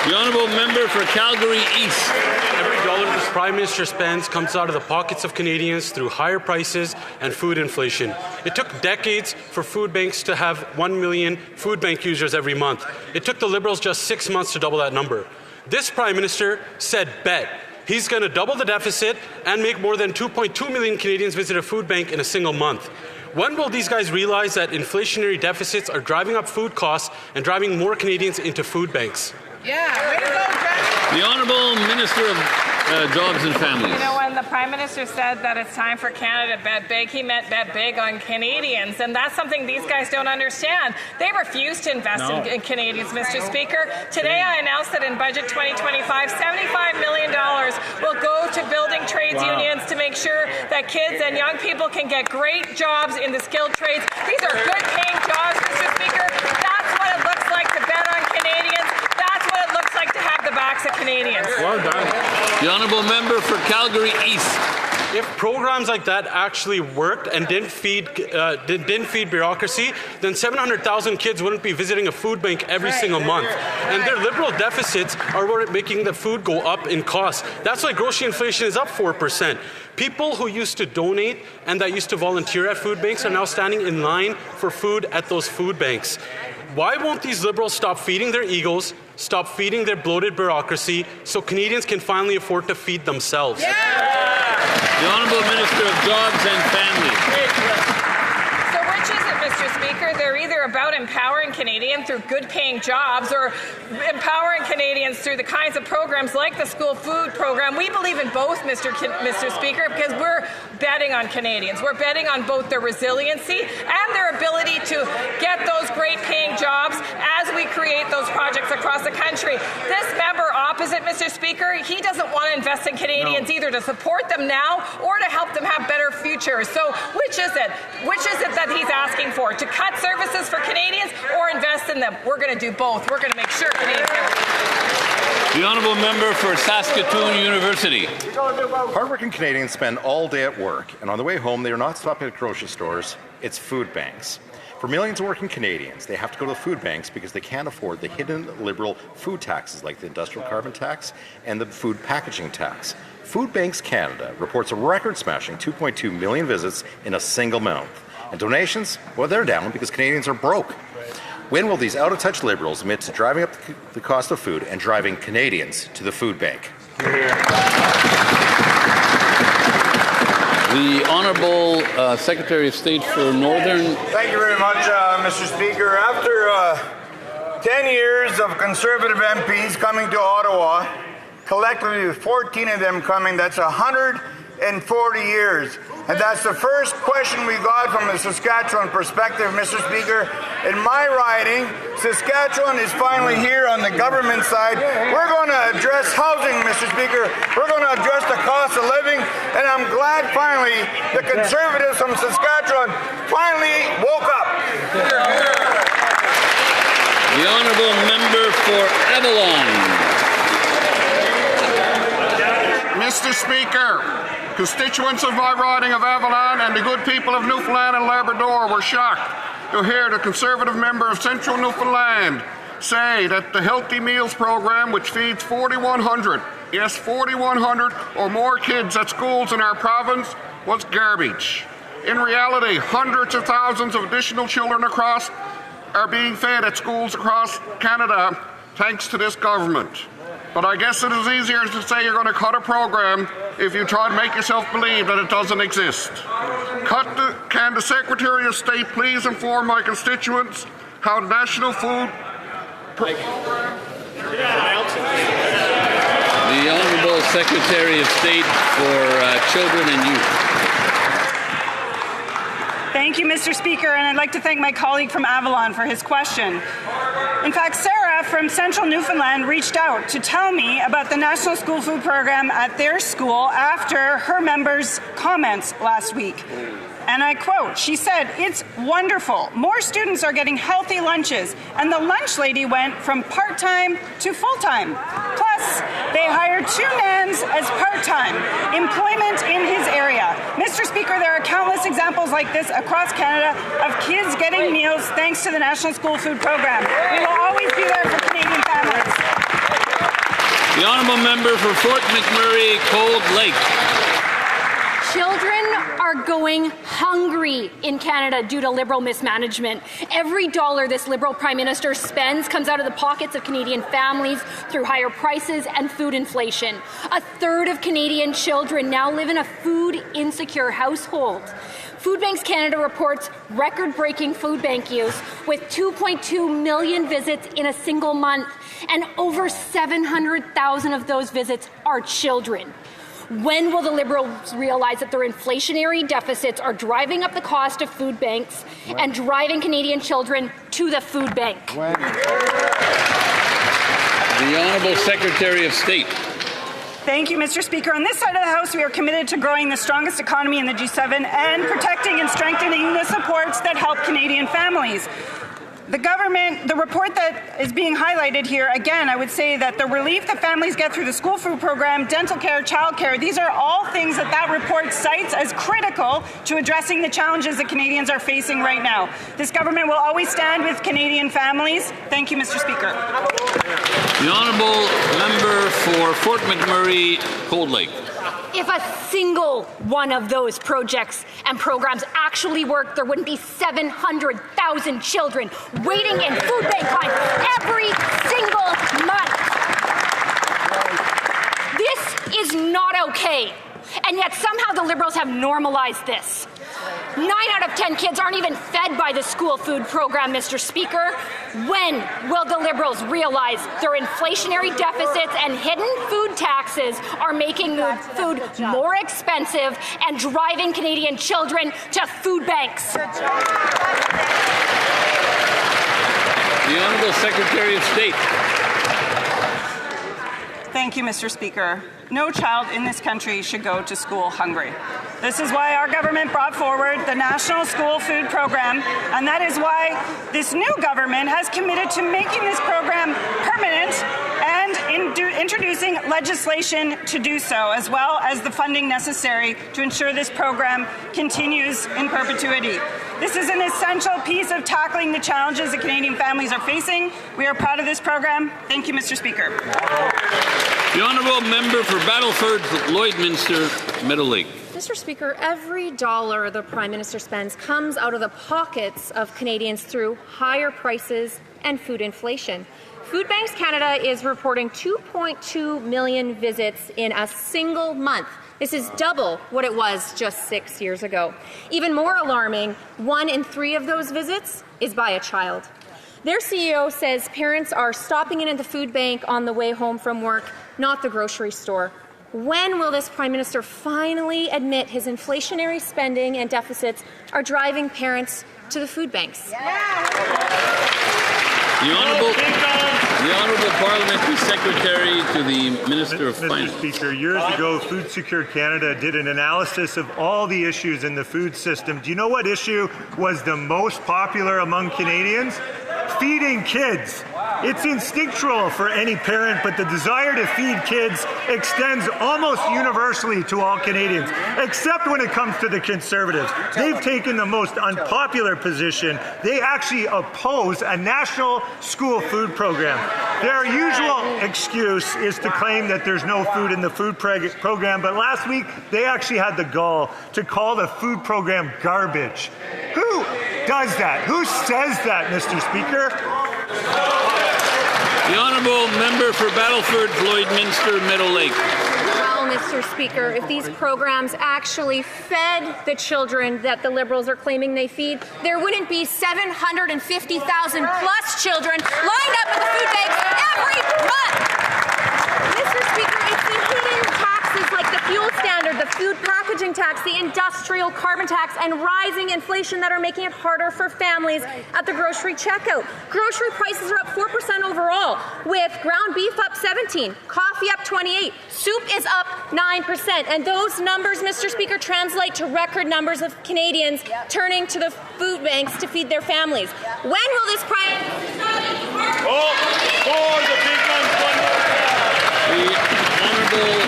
The Honourable Member for Calgary East. Every dollar this Prime Minister spends comes out of the pockets of Canadians through higher prices and food inflation. It took decades for food banks to have 1 million food bank users every month. It took the Liberals just 6 months to double that number. This Prime Minister said bet. He's going to double the deficit and make more than 2.2 million Canadians visit a food bank in a single month. When will these guys realize that inflationary deficits are driving up food costs and driving more Canadians into food banks? Yeah, way to go, Jack. The Honourable Minister of Jobs and Families. You know, when the Prime Minister said that it's time for Canada to bet big, he meant bet big on Canadians, and that's something these guys don't understand. They refuse to invest in Canadians, Mr. Speaker. Today I announced that in Budget 2025, $75 million will go to building trades unions to make sure that kids and young people can get great jobs in the skilled trades. These are good-paying jobs, Mr. Speaker. That's what it looks like to bet on Canadians. That's what it looks like to have the backs of Canadians. Well done. The Honourable Member for Calgary East. If programs like that actually worked and didn't feed bureaucracy, then 700,000 kids wouldn't be visiting a food bank every single month. And their Liberal deficits are what are making the food go up in cost. That's why grocery inflation is up 4%. People who used to donate and that used to volunteer at food banks are now standing in line for food at those food banks. Why won't these Liberals stop feeding their egos, stop feeding their bloated bureaucracy, so Canadians can finally afford to feed themselves? The Honourable Minister of Jobs and Family. So which is it, Mr. Speaker? They're either about empowering Canadians through good-paying jobs or empowering Canadians through the kinds of programs like the school food program. We believe in both, Mr. Speaker, because we're betting on Canadians. We're betting on both their resiliency and their ability to get those great-paying jobs as we create those projects across the country. This member opposite, Mr. Speaker, he doesn't want to invest in Canadians either to support them now or to help them have better futures. So which is it? Which is it that he's asking for? To cut services for Canadians or invest in them? We're going to do both. We're going to make sure Canadians get The Honourable Member for Saskatoon University. Hardworking Canadians spend all day at work, and on the way home, they are not stopping at grocery stores. It's food banks. For millions of working Canadians, they have to go to the food banks because they can't afford the hidden Liberal food taxes like the industrial carbon tax and the food packaging tax. Food Banks Canada reports a record-smashing 2.2 million visits in a single month. And donations, well, they're down because Canadians are broke. When will these out-of-touch Liberals admit to driving up the cost of food and driving Canadians to the food bank? The Honourable Secretary of State for Northern... Thank you very much, Mr. Speaker. After 10 years of Conservative MPs coming to Ottawa, collectively with 14 of them coming, that's 140 years. And that's the first question we got from the Saskatchewan perspective, Mr. Speaker. In my riding, Saskatchewan is finally here on the government side. We're going to address housing, Mr. Speaker. We're going to address the cost of living. And I'm glad finally the Conservatives from Saskatchewan finally woke up. The Honourable Member for Avalon. Mr. Speaker, constituents of my riding of Avalon and the good people of Newfoundland and Labrador were shocked to hear the Conservative member of Central Newfoundland say that the Healthy Meals program, which feeds 4,100, yes, 4,100 or more kids at schools in our province, was garbage. In reality, hundreds of thousands of additional children are being fed at schools across Canada thanks to this government. But I guess it is easier to say you're going to cut a program if you try to make yourself believe that it doesn't exist. Can the Secretary of State please inform my constituents how the National Food Program... The Honourable Secretary of State for Children and Youth. Thank you, Mr. Speaker, and I'd like to thank my colleague from Avalon for his question. In fact, Sarah from Central Newfoundland reached out to tell me about the National School Food Program at their school after her members' comments last week. And I quote, she said, "It's wonderful. More students are getting healthy lunches." And the lunch lady went from part-time to full-time. Plus, they hired 2 nans as part-time. Employment in his area. Mr. Speaker, there are countless examples like this across Canada of kids getting meals thanks to the National School Food Program. We will always be there for Canadian families. The Honourable Member for Fort McMurray, Cold Lake. Children are going hungry in Canada due to Liberal mismanagement. Every dollar this Liberal Prime Minister spends comes out of the pockets of Canadian families through higher prices and food inflation. 1/3 of Canadian children now live in a food-insecure household. Food Banks Canada reports record-breaking food bank use with 2.2 million visits in a single month, and over 700,000 of those visits are children. When will the Liberals realize that their inflationary deficits are driving up the cost of food banks and driving Canadian children to the food bank? The Honourable Secretary of State. Thank you, Mr. Speaker. On this side of the House, we are committed to growing the strongest economy in the G7 and protecting and strengthening the supports that help Canadian families. the report that is being highlighted here, again, I would say that the relief that families get through the school food program, dental care, childcare, these are all things that report cites as critical to addressing the challenges that Canadians are facing right now. This government will always stand with Canadian families. Thank you, Mr. Speaker. The honourable member for Fort McMurray, Cold Lake. If a single one of those projects and programs actually worked, there wouldn't be 700,000 children waiting in food bank lines every single month. This is not okay. And yet somehow the Liberals have normalized this. 9 out of 10 kids aren't even fed by the school food program, Mr. Speaker. When will the Liberals realize their inflationary deficits and hidden food taxes are making food more expensive and driving Canadian children to food banks? The Honourable Secretary of State. Thank you, Mr. Speaker. No child in this country should go to school hungry. This is why our government brought forward the National School Food Program, and that is why this new government has committed to making this program permanent and introducing legislation to do so, as well as the funding necessary to ensure this program continues in perpetuity. This is an essential piece of tackling the challenges that Canadian families are facing. We are proud of this program. Thank you, Mr. Speaker. The honourable member for Battleford, Lloydminster, Meadow Lake. Mr. Speaker, every dollar the Prime Minister spends comes out of the pockets of Canadians through higher prices and food inflation. Food Banks Canada is reporting 2.2 million visits in a single month. This is double what it was just 6 years ago. Even more alarming, 1 in 3 of those visits is by a child. Their CEO says parents are stopping in at the food bank on the way home from work, not the grocery store. When will this Prime Minister finally admit his inflationary spending and deficits are driving parents to the food banks? The Honourable Parliamentary Secretary to the Minister of Finance. Mr. Speaker, years ago, Food Secure Canada did an analysis of all the issues in the food system. Do you know what issue was the most popular among Canadians? Feeding kids. It's instinctual for any parent, but the desire to feed kids extends almost universally to all Canadians, except when it comes to the Conservatives. They've taken the most unpopular position. They actually oppose a national school food program. Their usual excuse is to claim that there's no food in the food program, but last week they actually had the gall to call the food program garbage. Who does that? Who says that, Mr. Speaker? The honourable member for Battleford, Lloydminster, Meadow Lake. Well, Mr. Speaker, if these programs actually fed the children that the Liberals are claiming they feed, there wouldn't be 750,000 plus children lined up at the food banks every month. Mr. Speaker, it's the hidden taxes like the fuel standard, the food packaging tax, the industrial carbon tax, and rising inflation that are making it harder for families at the grocery checkout. Grocery prices are up 4% overall, with ground beef up 17%, coffee up 28%, soup is up 9%, and those numbers, Mr. Speaker, translate to record numbers of Canadians turning to the food banks to feed their families. When will this The Honourable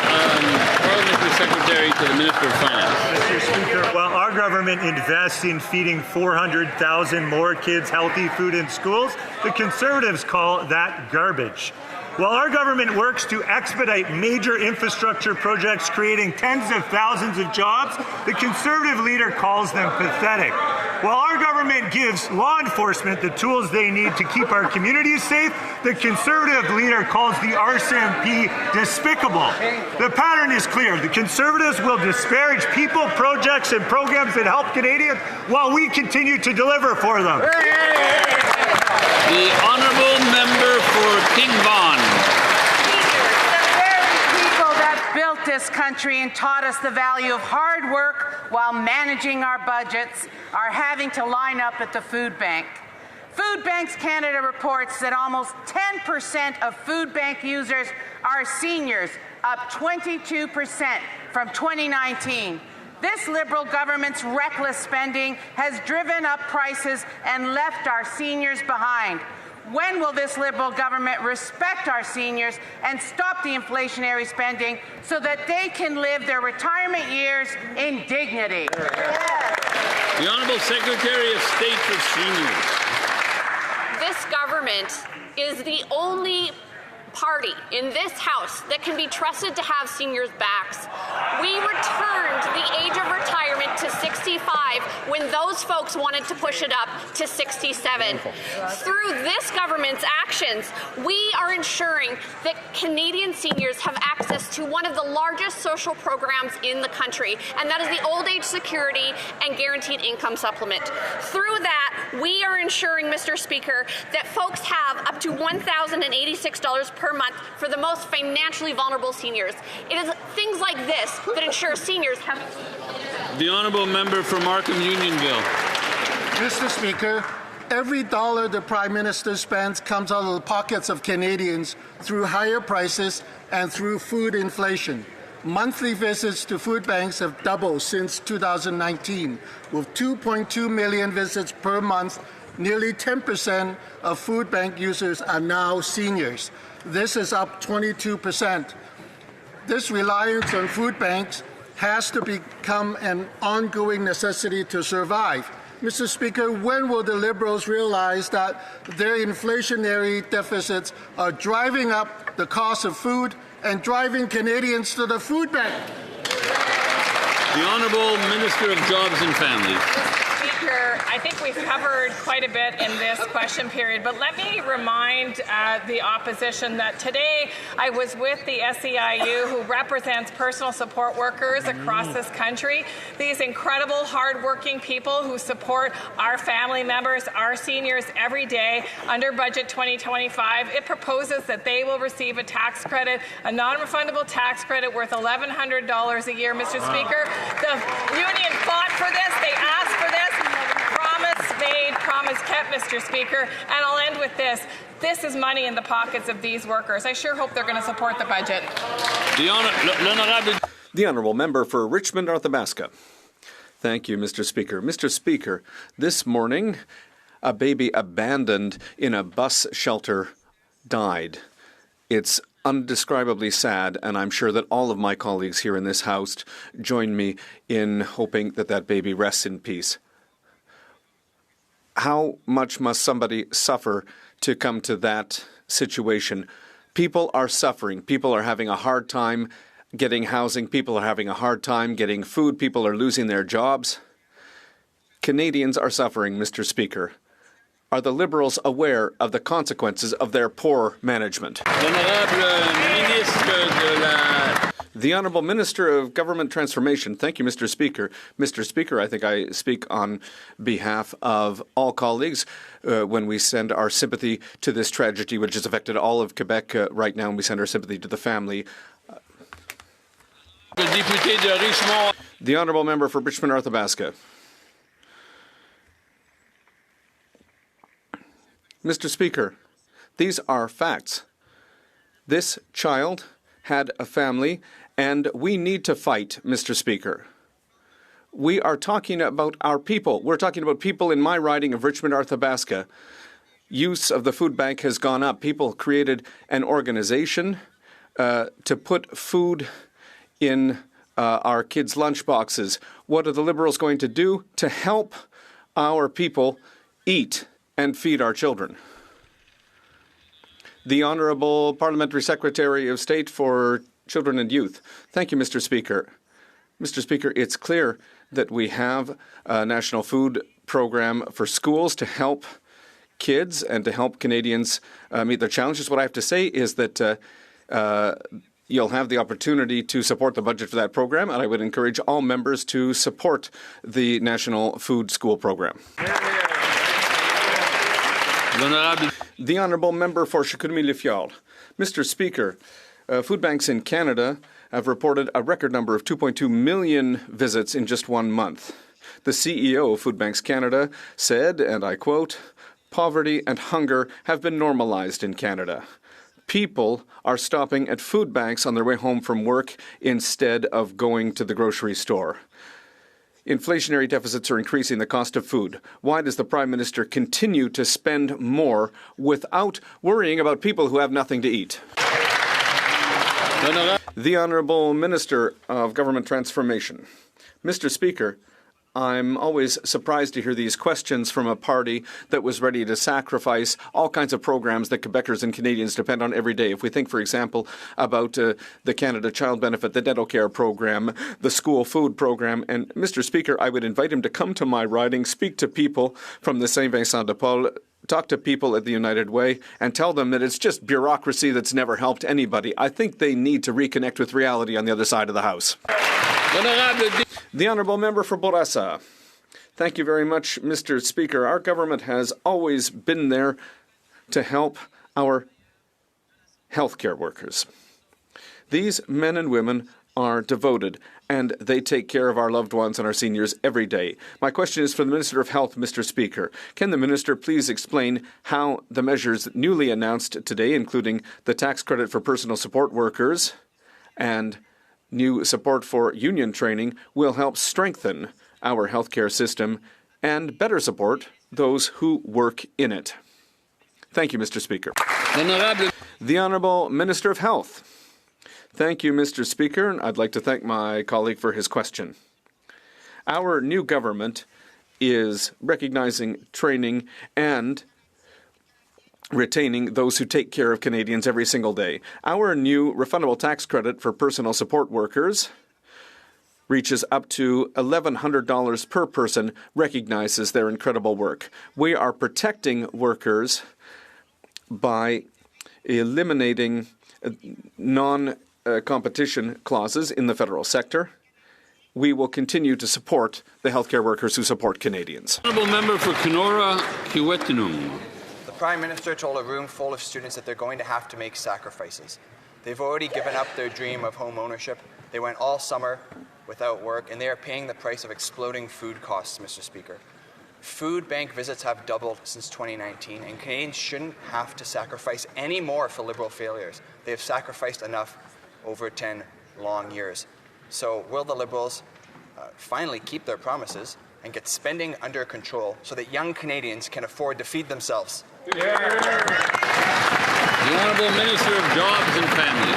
Parliamentary Secretary to the Minister of Finance. Mr. Speaker, while our government invests in feeding 400,000 more kids healthy food in schools, the Conservatives call that garbage. While our government works to expedite major infrastructure projects creating tens of thousands of jobs, the Conservative leader calls them pathetic. While our government gives law enforcement the tools they need to keep our communities safe, the Conservative leader calls the RCMP despicable. The pattern is clear. The Conservatives will disparage people, projects, and programs that help Canadians while we continue to deliver for them. The honourable member for King Vaughan. The very people that built this country and taught us the value of hard work while managing our budgets are having to line up at the food bank. Food Banks Canada reports that almost 10% of food bank users are seniors, up 22% from 2019. This Liberal government's reckless spending has driven up prices and left our seniors behind. When will this Liberal government respect our seniors and stop the inflationary spending so that they can live their retirement years in dignity? The Honourable Secretary of State for Seniors. This government is the only party in this House that can be trusted to have seniors' backs. We returned the age of retirement to 65 when those folks wanted to push it up to 67. Through this government's actions, we are ensuring that Canadian seniors have access to one of the largest social programs in the country, and that is the Old Age Security and Guaranteed Income Supplement. Through that, we are ensuring, Mr. Speaker, that folks have up to $1,086 per month for the most financially vulnerable seniors. It is things like this that ensure seniors have... The Honourable Member for Markham Unionville. Mr. Speaker, every dollar the Prime Minister spends comes out of the pockets of Canadians through higher prices and through food inflation. Monthly visits to food banks have doubled since 2019, with 2.2 million visits per month. Nearly 10% of food bank users are now seniors. This is up 22%. This reliance on food banks has to become an ongoing necessity to survive. Mr. Speaker, when will the Liberals realize that their inflationary deficits are driving up the cost of food and driving Canadians to the food bank? The Honourable Minister of Jobs and Families. Speaker, I think we've covered quite a bit in this question period, but let me remind the opposition that today I was with the SEIU, who represents personal support workers across this country. These incredible, hardworking people who support our family members, our seniors every day. Under Budget 2025, it proposes that they will receive a tax credit, a non-refundable tax credit worth $1,100 a year, Mr. Speaker. The union fought for this. They asked for this. Promise made, promise kept, Mr. Speaker. And I'll end with this. This is money in the pockets of these workers. I sure hope they're going to support the budget. The Honourable Member for Richmond, Arthabaska. Thank you, Mr. Speaker. Mr. Speaker, this morning, a baby abandoned in a bus shelter died. It's undescribably sad, and I'm sure that all of my colleagues here in this House join me in hoping that that baby rests in peace. How much must somebody suffer to come to that situation? People are suffering. People are having a hard time getting housing. People are having a hard time getting food. People are losing their jobs. Canadians are suffering, Mr. Speaker. Are the Liberals aware of the consequences of their poor management? The Honourable Minister of Government Transformation. Thank you, Mr. Speaker. Mr. Speaker, I think I speak on behalf of all colleagues when we send our sympathy to this tragedy which has affected all of Quebec right now, and we send our sympathy to the family. The Honourable Member for Richmond, Arthabaska. Mr. Speaker, these are facts. This child had a family, and we need to fight, Mr. Speaker. We are talking about our people. We're talking about people in my riding of Richmond, Arthabaska. Use of the food bank has gone up. People created an organization to put food in our kids' lunch boxes. What are the Liberals going to do to help our people eat and feed our children? The Honourable Parliamentary Secretary of State for Children and Youth. Thank you, Mr. Speaker. Mr. Speaker, it's clear that we have a national food program for schools to help kids and to help Canadians meet their challenges. What I have to say is that you'll have the opportunity to support the budget for that program, and I would encourage all members to support the National Food School Program. The Honourable Member for Chicoutimi-Le Mr. Speaker, food banks in Canada have reported a record number of 2.2 million visits in just 1 month. The CEO of Food Banks Canada said, and I quote, "Poverty and hunger have been normalized in Canada. People are stopping at food banks on their way home from work instead of going to the grocery store." Inflationary deficits are increasing the cost of food. Why does the Prime Minister continue to spend more without worrying about people who have nothing to eat? The Honourable Minister of Government Transformation. Mr. Speaker, I'm always surprised to hear these questions from a party that was ready to sacrifice all kinds of programs that Quebecers and Canadians depend on every day. If we think, for example, about the Canada Child Benefit, the dental care program, the school food program, and Mr. Speaker, I would invite him to come to my riding, speak to people from the Saint Vincent de Paul, talk to people at the United Way and tell them that it's just bureaucracy that's never helped anybody. I think they need to reconnect with reality on the other side of the House. The Honourable Member for Bourassa. Thank you very much, Mr. Speaker. Our government has always been there to help our healthcare workers. These men and women are devoted, and they take care of our loved ones and our seniors every day. My question is for the Minister of Health, Mr. Speaker. Can the Minister please explain how the measures newly announced today, including the tax credit for personal support workers and new support for union training, will help strengthen our healthcare system and better support those who work in it? Thank you, Mr. Speaker. The Honourable Minister of Health. Thank you, Mr. Speaker. I'd like to thank my colleague for his question. Our new government is recognizing, training, and retaining those who take care of Canadians every single day. Our new refundable tax credit for personal support workers reaches up to $1,100 per person, recognizes their incredible work. We are protecting workers by eliminating non-competition clauses in the federal sector. We will continue to support the healthcare workers who support Canadians. Honourable Member for Kenora Kiwetanung. The Prime Minister told a room full of students that they're going to have to make sacrifices. They've already given up their dream of home ownership. They went all summer without work, and they are paying the price of exploding food costs, Mr. Speaker. Food bank visits have doubled since 2019, and Canadians shouldn't have to sacrifice any more for Liberal failures. They have sacrificed enough over 10 long years. So will the Liberals finally keep their promises and get spending under control so that young Canadians can afford to feed themselves? The Honourable Minister of Jobs and Family.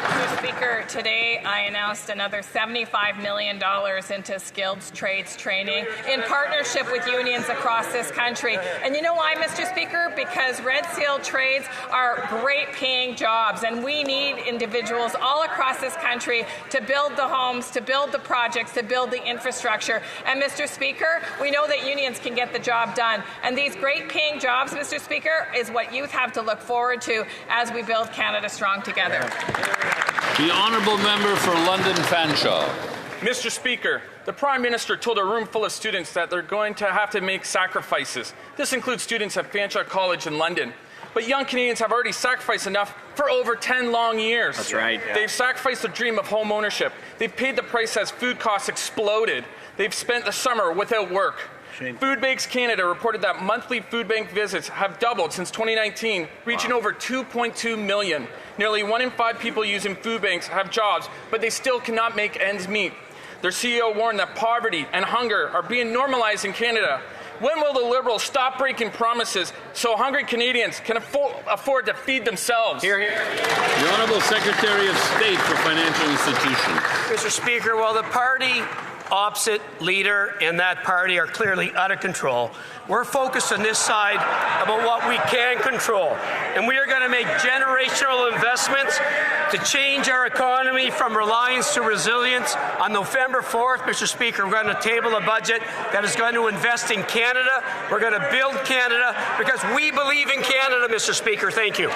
Mr. Speaker, today I announced another $75 million into skilled trades training in partnership with unions across this country. And you know why, Mr. Speaker? Because Red Seal trades are great paying jobs, and we need individuals all across this country to build the homes, to build the projects, to build the infrastructure. And Mr. Speaker, we know that unions can get the job done. And these great paying jobs, Mr. Speaker, is what youth have to look forward to as we build Canada strong together. The Honourable Member for London Fanshawe. Mr. Speaker, the Prime Minister told a room full of students that they're going to have to make sacrifices. This includes students at Fanshawe College in London. But young Canadians have already sacrificed enough for over 10 long years. That's right. Yeah. They've sacrificed the dream of home ownership. They've paid the price as food costs exploded. They've spent the summer without work. Shame. Food Banks Canada reported that monthly food bank visits have doubled since 2019, reaching over 2.2 million. Nearly 1 in 5 people using food banks have jobs, but they still cannot make ends meet. Their CEO warned that poverty and hunger are being normalized in Canada. When will the Liberals stop breaking promises so hungry Canadians can afford to feed themselves? Hear, hear. The Honourable Secretary of State for Financial Institutions. Mr. Speaker, while the party opposite leader and that party are clearly out of control, we're focused on this side about what we can control. And we are going to make generational investments to change our economy from reliance to resilience. On November 4th, Mr. Speaker, we're going to table a budget that is going to invest in Canada. We're going to build Canada because we believe in Canada, Mr. Speaker. Thank you.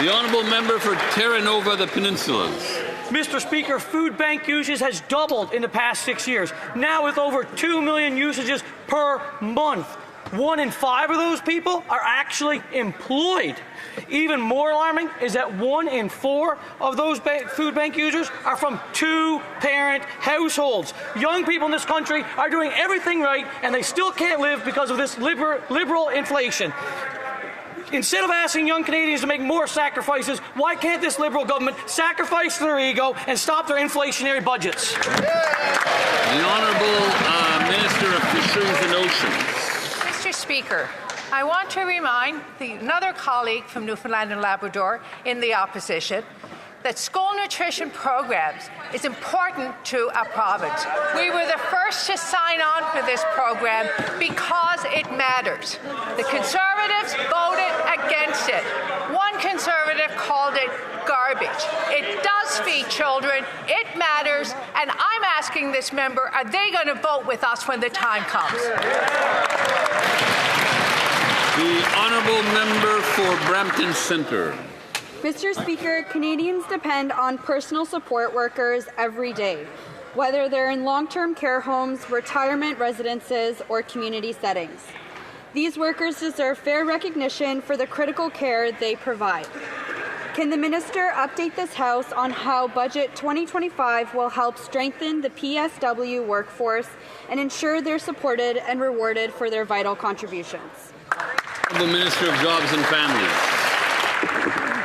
The Honourable Member for Terra Nova, the Peninsulas. Mr. Speaker, food bank usage has doubled in the past 6 years, now with over 2 million usages per month. 1 in 5 of those people are actually employed. Even more alarming is that 1 in 4 of those food bank users are from 2-parent households. Young people in this country are doing everything right, and they still can't live because of this liberal inflation. instead of asking young Canadians to make more sacrifices, why can't this Liberal government sacrifice their ego and stop their inflationary budgets? The Honourable Minister of Fisheries and Oceans. Mr. Speaker, I want to remind another colleague from Newfoundland and Labrador in the opposition that school nutrition programs is important to our province. We were the first to sign on for this program because it matters. The Conservatives voted against it. One Conservative called it garbage. It does feed children, it matters, and I'm asking this member, are they going to vote with us when the time comes? The Honourable Member for Brampton Centre. Mr. Speaker, Canadians depend on personal support workers every day, whether they're in long-term care homes, retirement residences, or community settings. These workers deserve fair recognition for the critical care they provide. Can the Minister update this House on how Budget 2025 will help strengthen the PSW workforce and ensure they're supported and rewarded for their vital contributions? The Minister of Jobs and Families.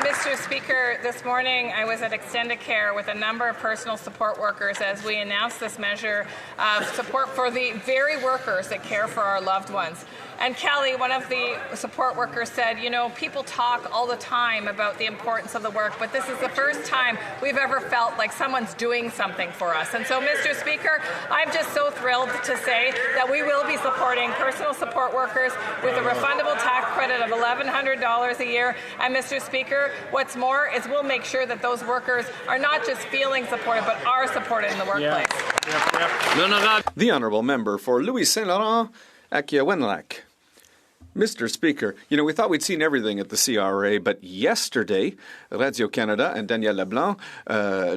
Mr. Speaker, this morning I was at Extended Care with a number of personal support workers as we announced this measure of support for the very workers that care for our loved ones. And Kelly, one of the support workers, said, you know, people talk all the time about the importance of the work, but this is the first time we've ever felt like someone's doing something for us. And so, Mr. Speaker, I'm just so thrilled to say that we will be supporting personal support workers with a refundable tax credit of $1,100 a year. And, Mr. Speaker, what's more is we'll make sure that those workers are not just feeling supported, but are supported in the workplace. The Honourable Member for Louis Saint Laurent, Akiawenlak. Mr. Speaker, you know, we thought we'd seen everything at the CRA, but yesterday, Radio-Canada and Danielle Leblanc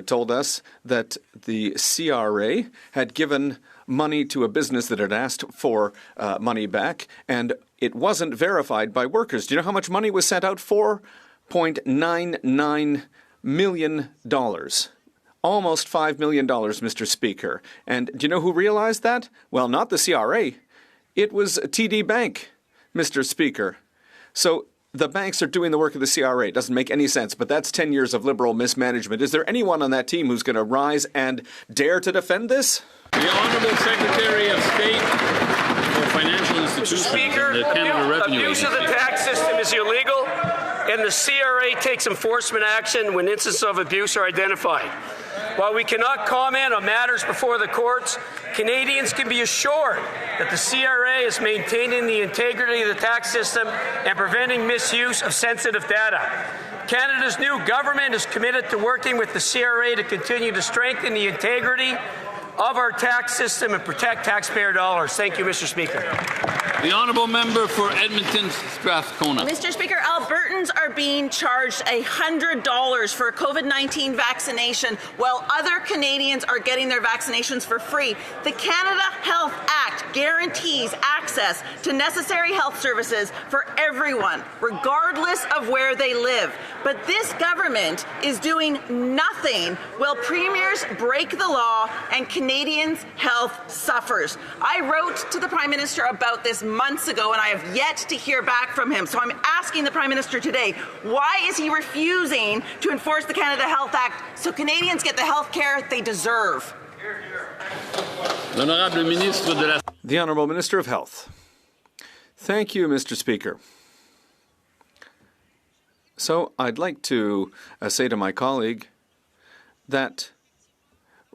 told us that the CRA had given money to a business that had asked for money back, and it wasn't verified by workers. Do you know how much money was sent out? $4.99 million. Almost $5 million, Mr. Speaker. And do you know who realized that? Well, not the CRA. It was TD Bank, Mr. Speaker. So the banks are doing the work of the CRA. It doesn't make any sense, but that's 10 years of Liberal mismanagement. Is there anyone on that team who's going to rise and dare to defend this? The Honourable Secretary of State for Financial Institutions and the Canada Revenue Abuse of the tax system is illegal, and the CRA takes enforcement action when instances of abuse are identified. While we cannot comment on matters before the courts, Canadians can be assured that the CRA is maintaining the integrity of the tax system and preventing misuse of sensitive data. Canada's new government is committed to working with the CRA to continue to strengthen the integrity of our tax system and protect taxpayer dollars. Thank you, Mr. Speaker. The Honourable Member for Edmonton Strathcona. Mr. Speaker, Albertans are being charged $100 for a COVID-19 vaccination while other Canadians are getting their vaccinations for free. The Canada Health Act guarantees access to necessary health services for everyone, regardless of where they live. But this government is doing nothing while premiers break the law and Canadians' health suffers. I wrote to the Prime Minister about this months ago, and I have yet to hear back from him. So I'm asking the Prime Minister today, why is he refusing to enforce the Canada Health Act so Canadians get the health care they deserve? The Honourable Minister of Health. Thank you, Mr. Speaker. So I'd like to say to my colleague that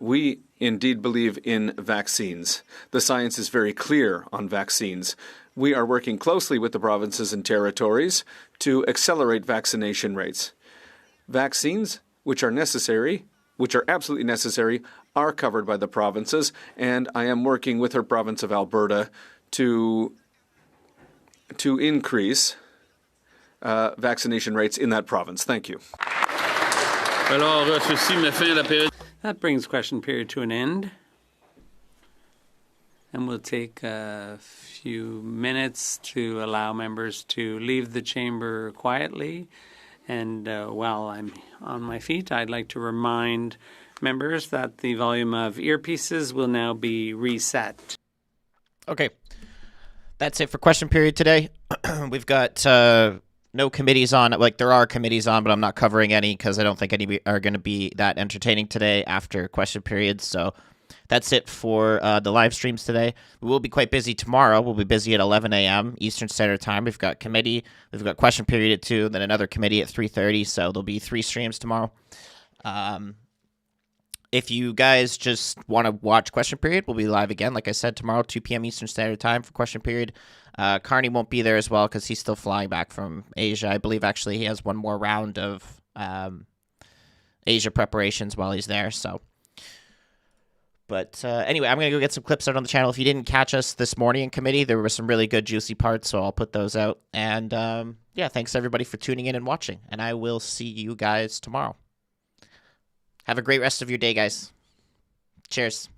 we indeed believe in vaccines. The science is very clear on vaccines. We are working closely with the provinces and territories to accelerate vaccination rates. Vaccines, which are necessary, which are absolutely necessary, are covered by the provinces, and I am working with her province of Alberta to increase vaccination rates in that province. Thank you. That brings question period to an end. And we'll take a few minutes to allow members to leave the chamber quietly. And while I'm on my feet, I'd like to remind members that the volume of earpieces will now be reset. Okay. That's it for question period today. We've got no committees on. Like, there are committees on, but I'm not covering any because I don't think any are going to be that entertaining today after question periods. So that's it for the live streams today. We will be quite busy tomorrow. We'll be busy at 11 a.m. Eastern Standard Time. We've got committee. We've got question period at 2, then another committee at 3:30. So there'll be 3 streams tomorrow. If you guys just want to watch question period, we'll be live again, like I said, tomorrow, 2 p.m. Eastern Standard Time for question period. Carney won't be there as well because he's still flying back from Asia. I believe actually he has one more round of Asia preparations while he's there. So, but anyway, I'm going to go get some clips out on the channel. If you didn't catch us this morning in committee, there were some really good juicy parts, so I'll put those out. And yeah, thanks everybody for tuning in and watching. And I will see you guys tomorrow. Have a great rest of your day, guys. Cheers.